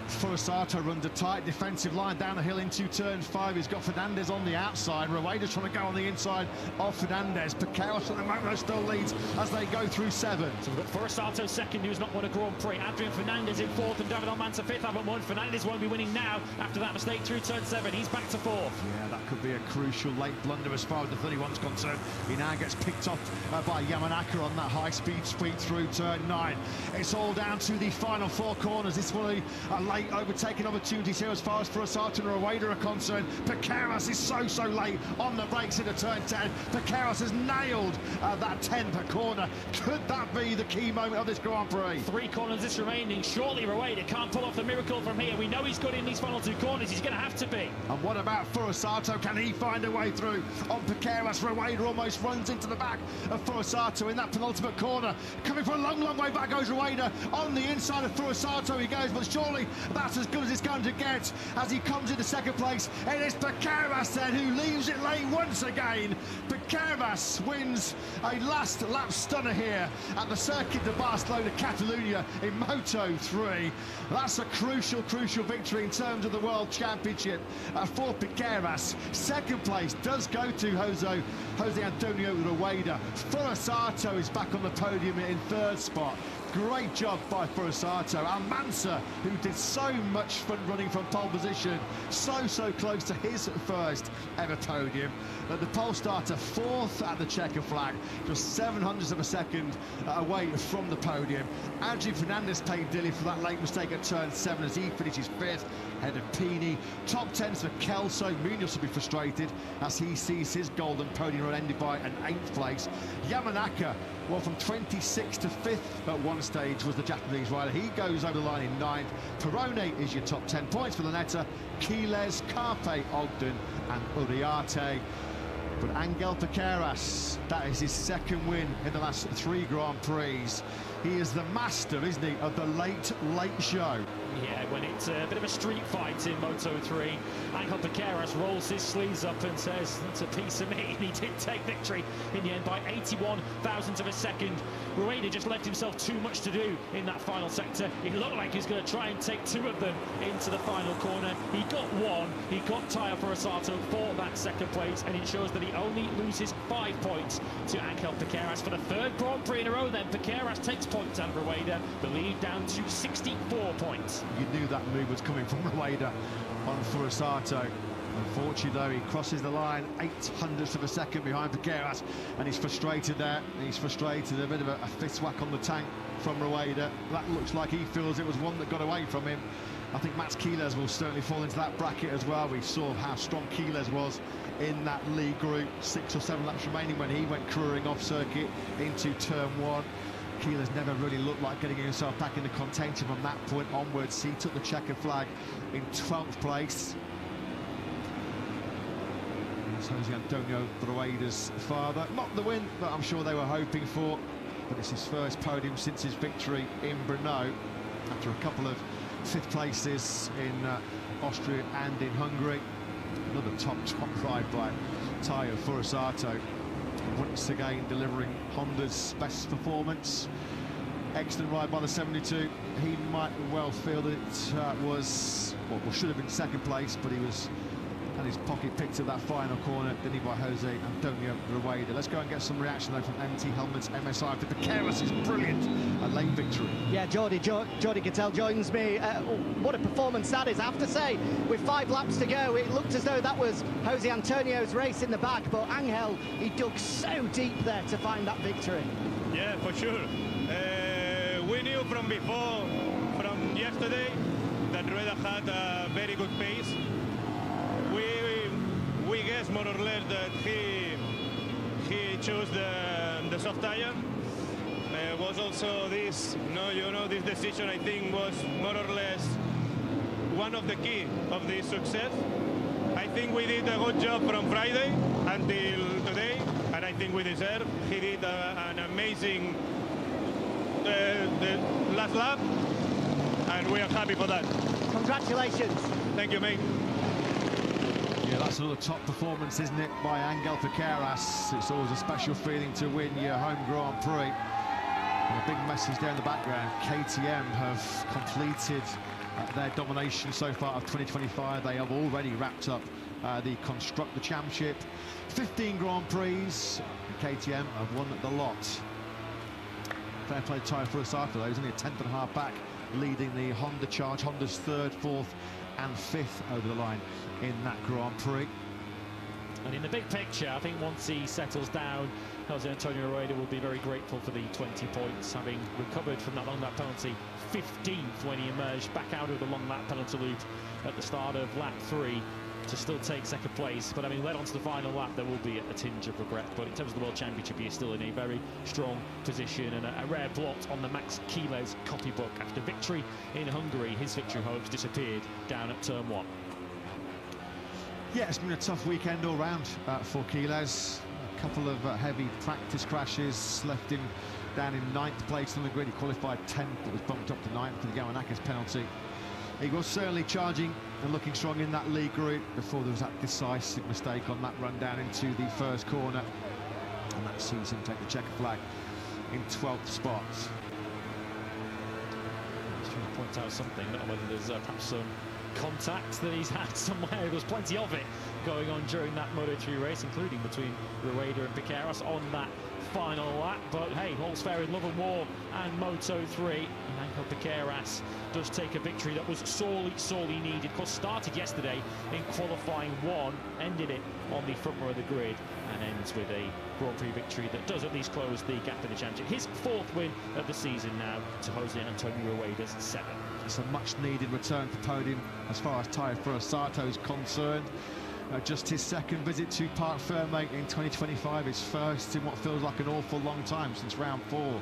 Forosato runs a tight defensive line down the hill into turn 5. He's got Fernandez on the outside. Rueda's trying to go on the inside of Fernandez. Piqueras at the moment still leads as they go through 7. So we've got Forosato 2nd, who's not won a Grand Prix. Adrian Fernandez in 4th, and David Almanza 5th, haven't won. Fernandez won't be winning now after that mistake through turn 7. He's back to 4th. Yeah, that could be a crucial late blunder as far as the 31's concerned. He now gets picked off by Yamanaka on that high-speed sweep through turn 9. It's all down to the final 4 corners. This will be a late overtaking opportunities here as far as Forosato and Rueda are concerned. Piqueras is so late on the brakes into turn 10. Piqueras has nailed that 10th corner. Could that be the key moment of this Grand Prix? 3 corners this remaining. Surely Rueda can't pull off the miracle from here. We know he's good in these final 2 corners. He's going to have to be. And what about Forosato? Can he find a way through on Piqueras? Rueda almost runs into the back of Forosato in that penultimate corner. Coming for a long way back goes Rueda. On the inside of Forosato he goes, but surely That's as good as it's going to get as he comes into second place. It is Piqueras then who leaves it late once again. Piqueras wins a last lap stunner here at the Circuit de Barcelona-Catalunya in Moto3. That's a crucial victory in terms of the World Championship for Piqueras. Second place does go to Jose Antonio Rueda. Furasato is back on the podium in third spot. Great job by Furasato. Almanza, who did so much front running from pole position, so close to his first ever podium. The pole starter fourth at the checker flag, just 0.07 of a second away from the podium. Andrew Fernandez paid dearly for that late mistake at turn 7 as he finishes fifth ahead of Pini. Top 10s for Kelso. Munoz will be frustrated as he sees his golden podium run ended by an 8th place. Yamanaka, well, from 26th to 5th at one stage was the Japanese rider. He goes over the line in 9th. Perone is your top 10 points for Lanetta. Quiles, Carpe, Ogden and Uriarte. But Angel Piqueras, that is his second win in the last 3 Grand Prix. He is the master, isn't he, of the late show. Yeah, when it's a bit of a street fight in Moto3, Angel Piqueras rolls his sleeves up and says, that's a piece of me. And he did take victory in the end by 81 thousandths of a second. Rueda just left himself too much to do in that final sector. It looked like he was going to try and take 2 of them into the final corner. He got 1. He got Taya Furasato for that second place, and it shows that he only loses 5 points to Angel Piqueras. For the 3rd Grand Prix in a row then, Piqueras takes points out of Rueda, the lead down to 64 points. You knew that move was coming from Rueda on Furasato. Unfortunately, though, he crosses the line 0.08 of a second behind Piqueras, and he's frustrated there. He's frustrated, a bit of a fist whack on the tank from Rueda. That looks like he feels it was one that got away from him. I think Mats Quiles will certainly fall into that bracket as well. We saw how strong Quiles was in that lead group. 6 or 7 laps remaining when he went careering off circuit into turn 1. Quiles never really looked like getting himself back into contention from that point onwards. He took the checker flag in 12th place. It's Jose Antonio Rueda's father. Not the win that I'm sure they were hoping for, but it's his first podium since his victory in Brno, after a couple of 5th places in Austria and in Hungary. Another top ride by Taya Furasato, once again delivering Honda's best performance. Excellent ride by the 72. He might well feel that it was, well, should have been second place, but he was and his pocket picked at that final corner, didn't he, by Jose Antonio Rueda. Let's go and get some reaction though from MT Helmets MSI. The Piqueras is brilliant, a late victory. Yeah, Jordi Gattel joins me. What a performance that is, I have to say. With 5 laps to go, it looked as though that was Jose Antonio's race in the bag, but Angel, he dug so deep there to find that victory. Yeah, for sure. We knew from before, from yesterday, that Rueda had a very good pace. We guess more or less that he chose the soft tire. Was also this, this decision, I think, was more or less one of the key of this success. I think we did a good job from Friday until today, and I think we deserve. He did an amazing the last lap, and we are happy for that. Congratulations. Thank you, mate. Yeah, that's another top performance, isn't it, by Angel Piqueras. It's always a special feeling to win your home Grand Prix. And a big message there in the background. KTM have completed their domination so far of 2025. They have already wrapped up the Constructor Championship. 15 Grand Prix. KTM have won the lot. Fair play to Taya Furasato, though. He's only a 10.5 back, leading the Honda charge. Honda's 3rd, 4th and 5th over the line in that Grand Prix. And in the big picture, I think once he settles down, Jose Antonio Rueda will be very grateful for the 20 points, having recovered from that long lap penalty 15th when he emerged back out of the long lap penalty loop at the start of lap 3 to still take second place. But I mean, led on to the final lap, there will be a tinge of regret. But in terms of the World Championship, he is still in a very strong position, and a rare blot on the Max Quiles copybook. After victory in Hungary, his victory hopes disappeared down at turn 1. Yeah, it's been a tough weekend all round for Quiles. A couple of heavy practice crashes left him down in 9th place on the grid. He qualified 10th, but was bumped up to 9th for the Yamanaka's penalty. He was certainly charging and looking strong in that lead group before there was that decisive mistake on that run down into the first corner. And that sees him take the checker flag in 12th spot. Just trying to point out something, not whether there's perhaps some contact that he's had somewhere. There's plenty of it going on during that Moto3 race, including between Rueda and Piqueras on that final lap. But hey, all's fair in love and war and Moto3. And Angel Piqueras does take a victory that was sorely needed. Of course, started yesterday in qualifying 1, ended it on the front row of the grid, and ends with a Grand Prix victory that does at least close the gap in the championship. His 4th win of the season now to Jose Antonio Rueda's 7th. It's a much-needed return for podium as far as Taya Furusato is concerned. Just his 2nd visit to Parc Ferme in 2025, his first in what feels like an awful long time since round 4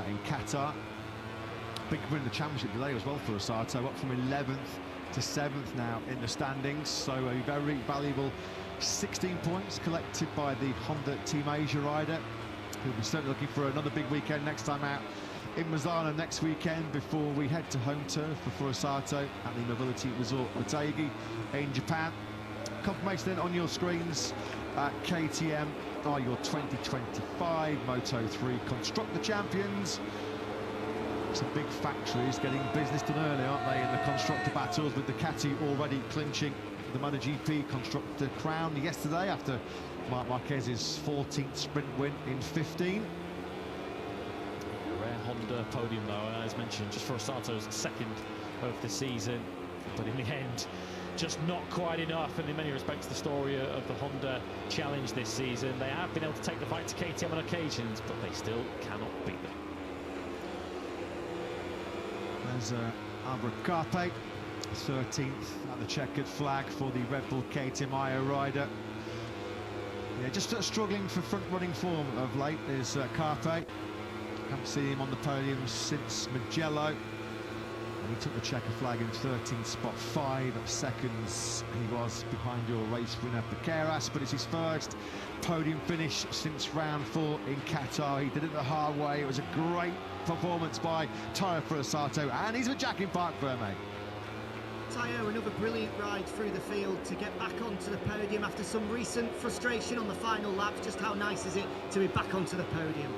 in Qatar. Big win in the championship today as well for Furusato, up from 11th to 7th now in the standings. So a very valuable 16 points collected by the Honda Team Asia rider, who'll be certainly looking for another big weekend next time out in Misano next weekend, before we head to home turf for Furusato at the Mobility Resort Motegi in Japan. Confirmation then on your screens. KTM are your 2025 Moto3 Constructor Champions. Some big factories getting business done early, aren't they, in the constructor battles, with Ducati already clinching the MotoGP Constructor crown yesterday after Marc Marquez's 14th sprint win in 15. Rare Honda podium though, as mentioned, just Furusato's 2nd of the season, but in the end just not quite enough. And in many respects the story of the Honda Challenge this season, they have been able to take the fight to KTM on occasions, but they still cannot beat them. There's Albert Carpe, 13th at the checkered flag for the Red Bull KTM IO rider. Yeah, just struggling for front-running form of late is Carpe. Haven't seen him on the podium since Mugello. And he took the checker flag in 13th spot, 5 seconds. He was behind your race winner Piqueras, but it's his first podium finish since round 4 in Qatar. He did it the hard way. It was a great performance by Taya Furusato, and he's with Jack in Parc Ferme. Tayo, another brilliant ride through the field to get back onto the podium after some recent frustration on the final laps. Just how nice is it to be back onto the podium?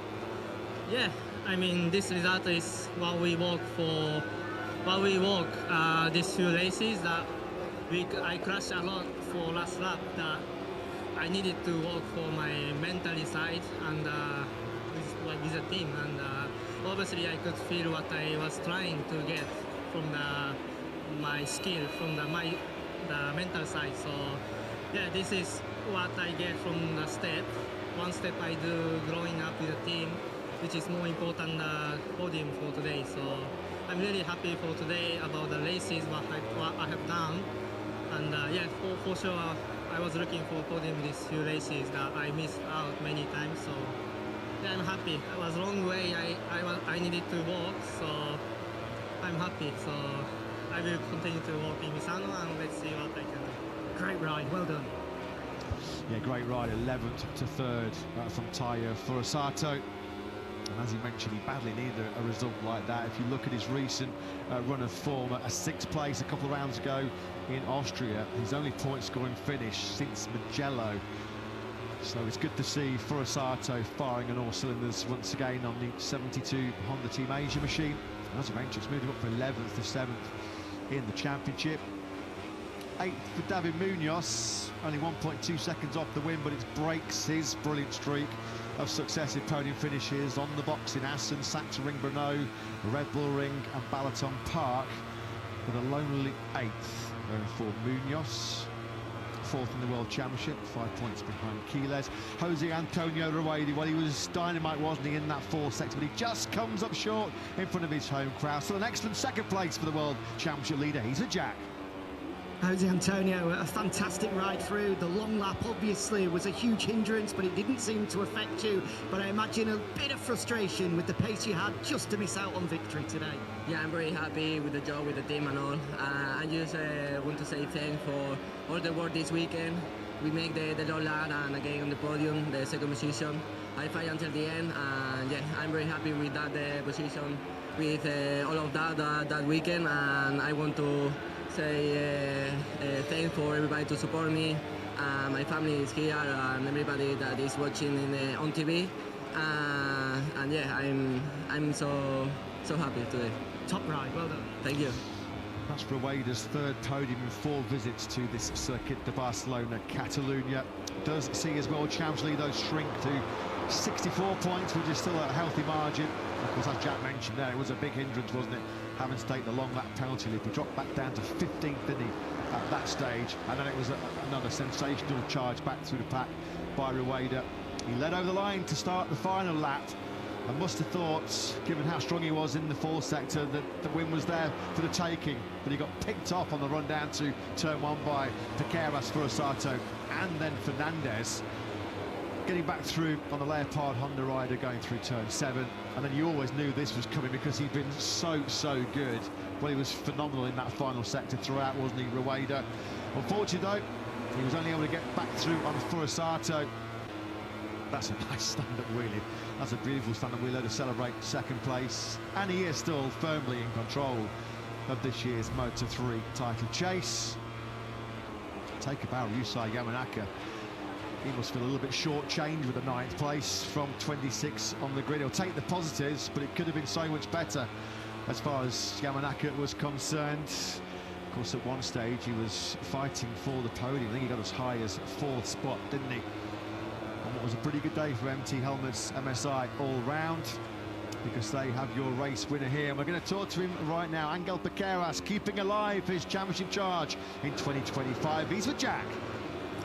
Yeah, I mean, this result is what we work for. While we walk these few races, that I crashed a lot for last lap. That I needed to work for my mental side and with the team. And obviously, I could feel what I was trying to get from my skill, from the mental side. So yeah, this is what I get from the step. One step I do growing up with the team, which is more important than podium for today. So I'm really happy for today about the races, what I have done. And yeah, for sure, I was looking for podium these few races that I missed out many times. So yeah, I'm happy. It was a long way I needed to walk, so I'm happy. So I will continue to walk in Misano, and let's see what I can do. Great ride, well done. Yeah, great ride, 11th to 3rd from Taya Furusato. And as he mentioned, he badly needed a result like that. If you look at his recent run of form, a 6th place a couple of rounds ago in Austria, his only point-scoring finish since Mugello. So it's good to see Furusato firing on all cylinders once again on the 72 Honda Team Asia machine. And as I mentioned, it's moved him up from 11th to 7th in the championship. 8th for David Munoz, only 1.2 seconds off the win, but it breaks his brilliant streak of successive podium finishes on the box in Assen, Sachsenring, Brno, Red Bull Ring and Balaton Park, with a lonely 8th for Munoz. 4th in the World Championship, 5 points behind Quiles. Jose Antonio Rueda, well, he was dynamite, wasn't he, in that 4th sector, but he just comes up short in front of his home crowd. So an excellent 2nd place for the World Championship leader. He's a Jack. Jose Antonio, a fantastic ride through. The long lap obviously was a huge hindrance, but it didn't seem to affect you. But I imagine a bit of frustration with the pace you had just to miss out on victory today. Yeah, I'm very happy with the job with the team and all. I just want to say thanks for all the work this weekend. we make the low lap and again on the podium, the second position. I fight until the end, and yeah, I'm very happy with that position, with all of that weekend, and I want to say thanks for everybody to support me. My family is here, and everybody that is watching on TV, and yeah, I'm so happy today. Top ride, well done. Thank you. That's Rueda's third podium in 4 visits to this circuit, the Barcelona-Catalunya. Does see his World Champions League, though, shrink to 64 points, which is still a healthy margin. Of course, as Jack mentioned there, it was a big hindrance, wasn't it, having to take the long lap penalty lead. He dropped back down to 15th, didn't he, at that stage? And then it was another sensational charge back through the pack by Rueda. He led over the line to start the final lap. I must have thought, given how strong he was in the 4 sector, that the win was there for the taking. But he got picked off on the run down to turn 1 by Piqueras, Furusato, and then Fernandez. Getting back through on the Leopard Honda rider going through turn 7. And then you always knew this was coming because he'd been so good. Well, he was phenomenal in that final sector throughout, wasn't he, Rueda? Unfortunately, though, he was only able to get back through on Furusato. That's a nice stand-up wheelie. That's a beautiful stand-up wheelie to celebrate second place. And he is still firmly in control of this year's Moto3 title chase. Take about Yusai Yamanaka. He must feel a little bit short-changed with the 9th place from 26 on the grid. He'll take the positives, but it could have been so much better as far as Yamanaka was concerned. Of course, at one stage, he was fighting for the podium. I think he got as high as 4th spot, didn't he? And what was a pretty good day for MT Helmets MSI all round, because they have your race winner here. And we're going to talk to him right now. Angel Piqueras keeping alive his championship charge in 2025. He's with Jack.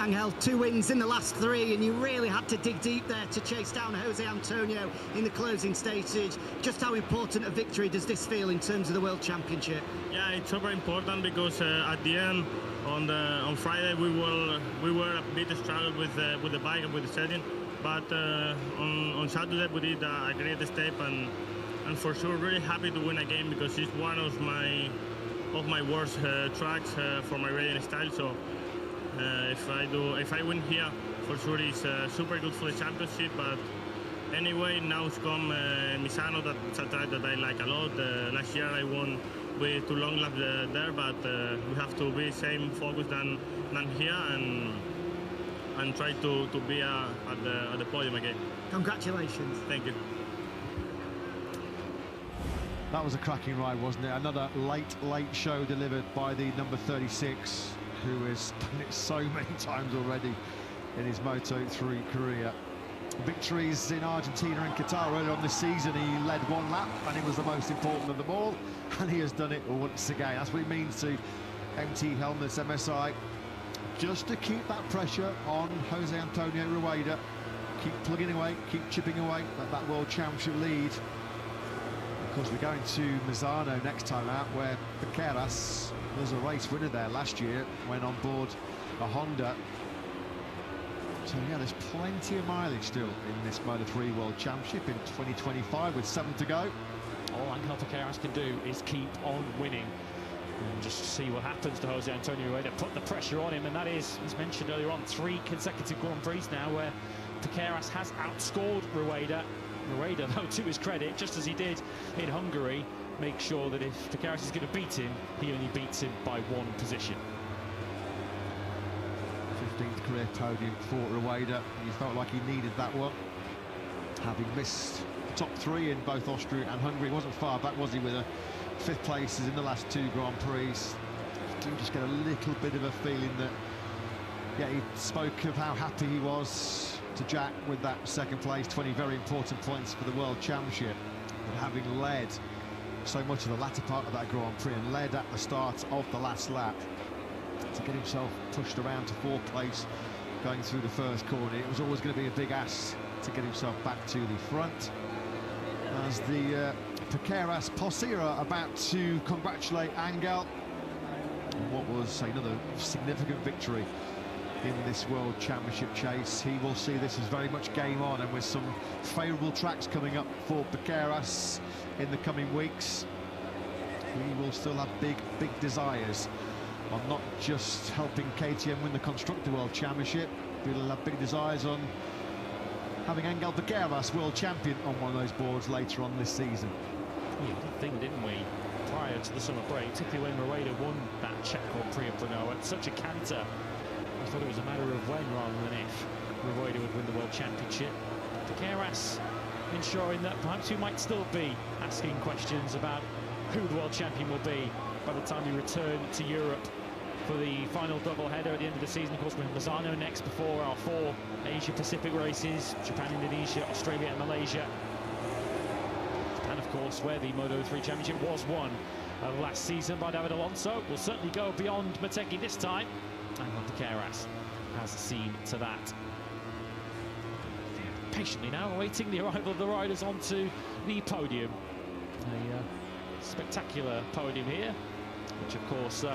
Angel, 2 wins in the last 3, and you really had to dig deep there to chase down Jose Antonio in the closing stages. Just how important a victory does this feel in terms of the World Championship? Yeah, it's super important because at the end, on Friday, we were a bit struggled with the bike and with the setting, but on Saturday we did a great step, and for sure really happy to win again because it's one of my worst tracks for my riding style. So. If I win here, for sure it's super good for the championship. But anyway, now it's come Misano, that's a track that I like a lot. Last year I won with 2 long laps there, but we have to be same focus than here and try to be at the podium again. Congratulations. Thank you. That was a cracking ride, wasn't it? Another late show delivered by the number 36. Who has done it so many times already in his Moto3 career. Victories in Argentina and Qatar earlier on this season. He led 1 lap and it was the most important of them all, and he has done it once again. That's what it means to MT Helmets MSI, just to keep that pressure on Jose Antonio Rueda, keep plugging away, keep chipping away at that World Championship lead. Of course, we're going to Misano next time out, where Piqueras was a race winner there last year when on board a Honda. So yeah, there's plenty of mileage still in this Moto3 World Championship in 2025 with 7 to go. All Angel Piqueras can do is keep on winning and just see what happens to Jose Antonio Rueda, put the pressure on him, and that is, as mentioned earlier on, 3 consecutive Grand Prix now where Piqueras has outscored Rueda. Rueda, though, to his credit, just as he did in Hungary, make sure that if Piqueras is going to beat him, he only beats him by 1 position. 15th career podium for Rueda. He felt like he needed that one, having missed the top 3 in both Austria and Hungary. He wasn't far back, was he, with 5th places in the last 2 Grand Prix. You do just get a little bit of a feeling that, yeah, he spoke of how happy he was to Jack with that 2nd place, 20 very important points for the World Championship. But having led so much of the latter part of that Grand Prix and led at the start of the last lap, to get himself pushed around to 4th place going through the first corner, it was always going to be a big ask to get himself back to the front. As the Piqueras posse are about to congratulate Angel on what was another significant victory in this World Championship chase. He will see this as very much game on, and with some favourable tracks coming up for Piqueras in the coming weeks, he will still have big desires on not just helping KTM win the Constructor World Championship, we'll have big desires on having Angel Piqueras world champion on one of those boards later on this season. We did a thing, didn't we, prior to the summer break, particularly when Rueda won that Czech Grand Prix of Brno at such a canter. We thought it was a matter of when rather than if Rueda would win the World Championship. Piqueras ensuring that perhaps we might still be asking questions about who the world champion will be by the time we return to Europe for the final double-header at the end of the season. Of course, we have Lozano next before our 4 Asia-Pacific races, Japan, Indonesia, Australia and Malaysia. And of course, where the Moto3 Championship was won last season by David Alonso. Will certainly go beyond Motegi this time. And Piqueras has seen to that. Patiently now awaiting the arrival of the riders onto the podium. A spectacular podium here, which of course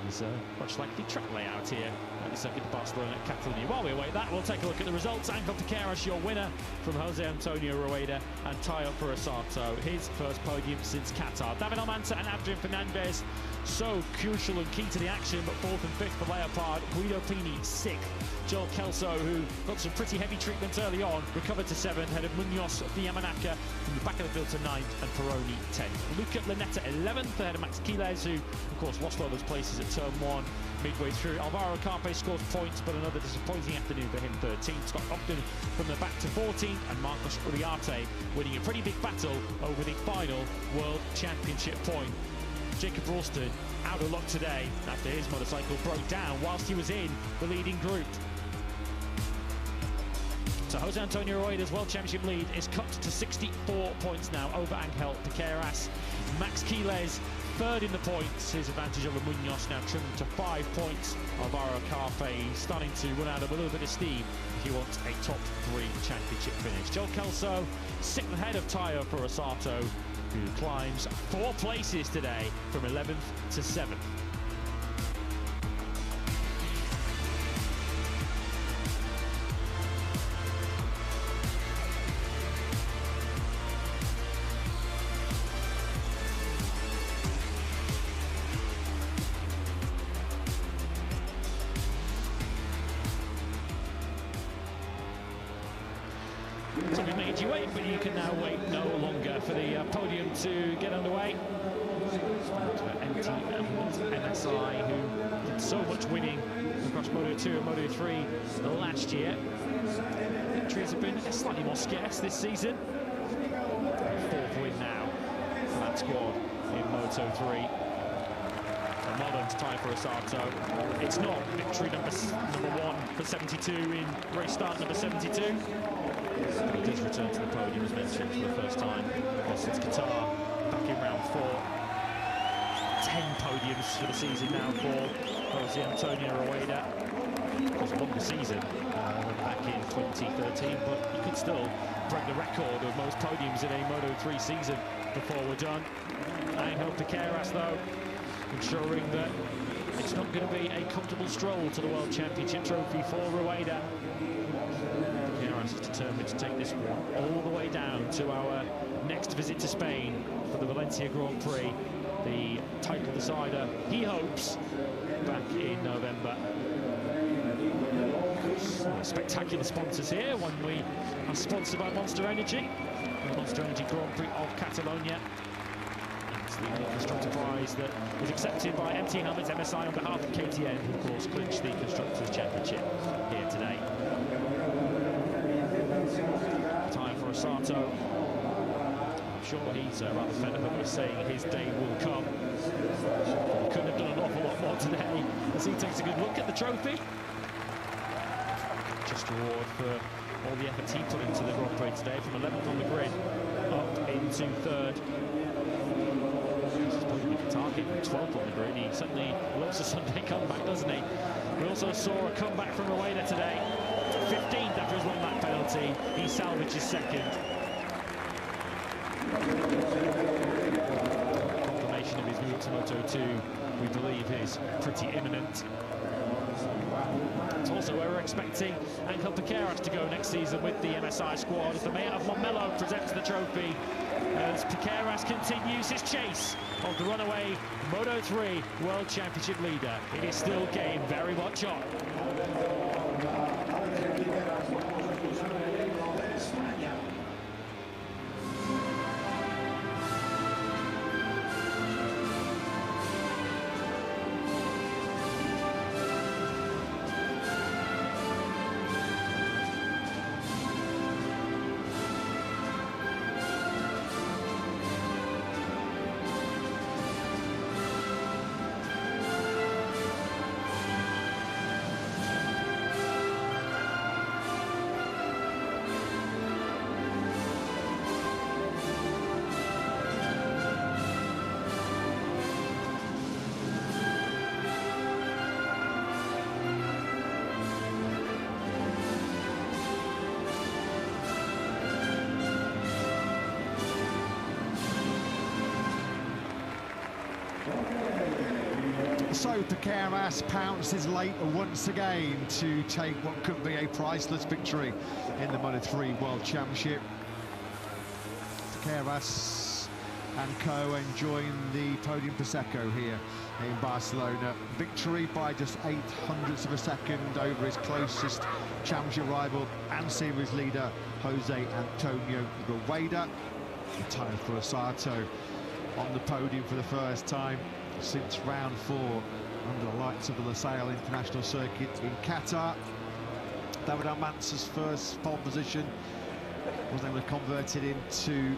is much like the track layout here at the circuit of Barcelona-Catalunya. While we await that, we'll take a look at the results. Angel Piqueras, your winner from Jose Antonio Rueda and Tayo Purosato, his first podium since Qatar. David Almanza and Adrian Fernandez, so crucial and key to the action, but 4th and 5th for Leopard. Guido Pini, 6th. Joel Kelso, who got some pretty heavy treatment early on, recovered to 7th, ahead of Munoz Yamanaka from the back of the field to 9th, and Peroni 10th. Luca Lanetta 11th, ahead of Max Quiles, who of course lost all those places at turn 1 midway through. Alvaro Carpe scores points, but another disappointing afternoon for him, 13th. Scott Ogden from the back to 14th, and Marcos Uriarte winning a pretty big battle over the final World Championship point. Jacob Ralston out of luck today after his motorcycle broke down whilst he was in the leading group. So Jose Antonio Rueda's World Championship lead is cut to 64 points now over Angel Piqueras. Max Quiles 3rd in the points, his advantage over Munoz now trimmed to 5 points. Alvaro Carpe starting to run out of a little bit of steam if he wants a top 3 championship finish. Joel Kelso 6th ahead of Tayo Purosato, who climbs 4 places today from 11th to 7th. So we made you wait, but you can now wait no longer for the podium to get underway. MSI, who did so much winning across Moto2 and Moto3 last year. Victories have been slightly more scarce this season. 4th win now for that squad in Moto3. And well done to Tayo Purosato. It's not victory number 1 for 72 in race start number 72. But he does return to the podium, as mentioned, for the first time since Qatar, back in round 4. 10 podiums for the season now for Jose Antonio Rueda. It was a longer season back in 2013, but you could still break the record of most podiums in a Moto3 season before we're done. Angel Piqueras, though, ensuring that it's not going to be a comfortable stroll to the World Championship trophy for Rueda. Piqueras is determined to take this one all the way down to our next visit to Spain for the Valencia Grand Prix, the title decider, he hopes, back in November. Spectacular sponsors here. One we are sponsored by Monster Energy, the Monster Energy Grand Prix of Catalonia. It's the unique constructor prize that was accepted by MT Helmets MSI on behalf of KTM, who of course clinched the Constructors' Championship here today. Tayo Purosato, I'm sure he's rather fed up of saying his day will come. He couldn't have done an awful lot more today as he takes a good look at the trophy. Just reward for all the efforts he put into the Grand Prix today, from 11th on the grid up into 3rd. He's probably the target from 12th on the grid. He certainly loves a Sunday comeback, doesn't he? We also saw a comeback from Rueda today. 15th after his long lap penalty. He salvages 2nd. Confirmation of his move to Moto2, we believe, is pretty imminent. It's also where we're expecting Angel Piqueras to go next season with the MSI squad as the mayor of Montmello presents the trophy as Piqueras continues his chase of the runaway Moto3 World Championship leader. It is still game very much on. So Piqueras pounces late once again to take what could be a priceless victory in the Moto3 World Championship. Piqueras and co enjoying the podium prosecco here in Barcelona. Victory by just 0.08 of a second over his closest championship rival and series leader Jose Antonio Rueda. Time for Osato on the podium for the first time since round 4 under the lights of the Losail International Circuit in Qatar. David Almanza's first pole position was able to convert it into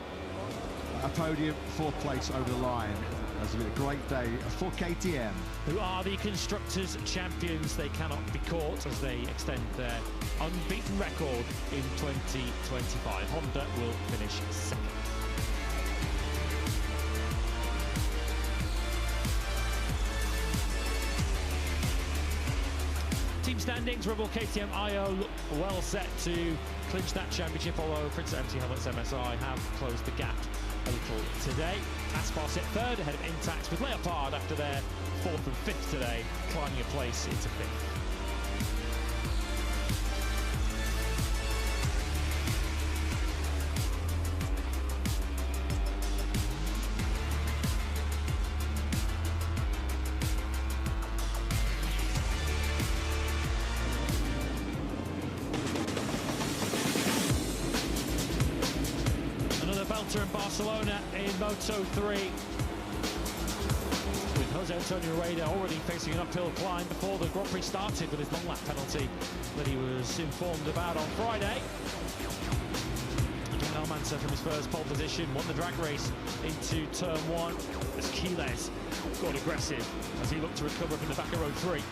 a podium, 4th place over the line. That's been a great day for KTM, who are the Constructors' champions. They cannot be caught as they extend their unbeaten record in 2025. Honda will finish 2nd. Team standings, Rebel KTM IO look well set to clinch that championship, although Prince MT Helmets MSI have closed the gap a little today. Aspar sit 3rd ahead of Intax, with Leopard after their 4th and 5th today, climbing a place into 5th. In Barcelona in Moto3, with Jose Antonio Rueda already facing an uphill climb before the Grand Prix started with his long lap penalty that he was informed about on Friday. Almanza from his first pole position won the drag race into turn 1 as Quiles got aggressive as he looked to recover from the back of row 3.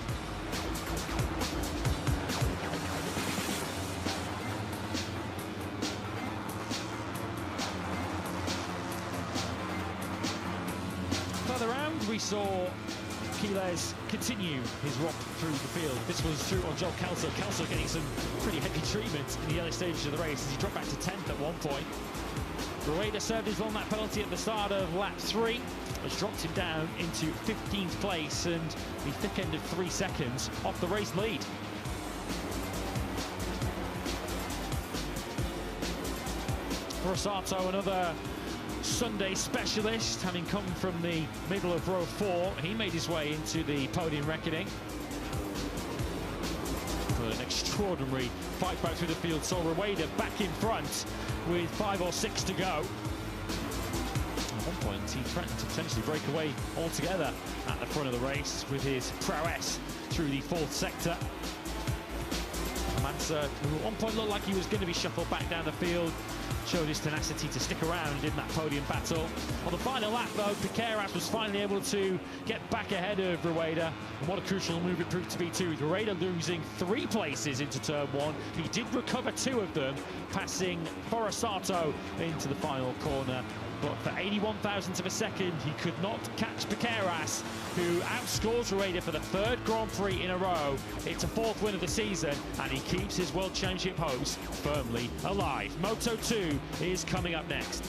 We saw Quiles continue his romp through the field. This was through on Joel Kelso. Kelso getting some pretty heavy treatment in the early stages of the race as he dropped back to 10th at one point. Rueda served his long lap penalty at the start of lap 3, which dropped him down into 15th place and the thick end of 3 seconds off the race lead. Rosato, another Sunday specialist, having come from the middle of row 4, he made his way into the podium reckoning. But an extraordinary fight back through the field saw Rueda back in front with 5 or 6 to go. At one point, he threatened to potentially break away altogether at the front of the race with his prowess through the 4th sector. Almanza, who at one point looked like he was going to be shuffled back down the field, showed his tenacity to stick around in that podium battle. On the final lap, though, Piqueras was finally able to get back ahead of Rueda. And what a crucial move it proved to be, too. Rueda losing 3 places into turn 1. He did recover 2 of them, passing Forasato into the final corner. But for 81,000ths of a second, he could not catch Piqueras, who outscores Rueda for the 3rd Grand Prix in a row. It's a 4th win of the season, and he keeps his World Championship hopes firmly alive. Moto2 is coming up next.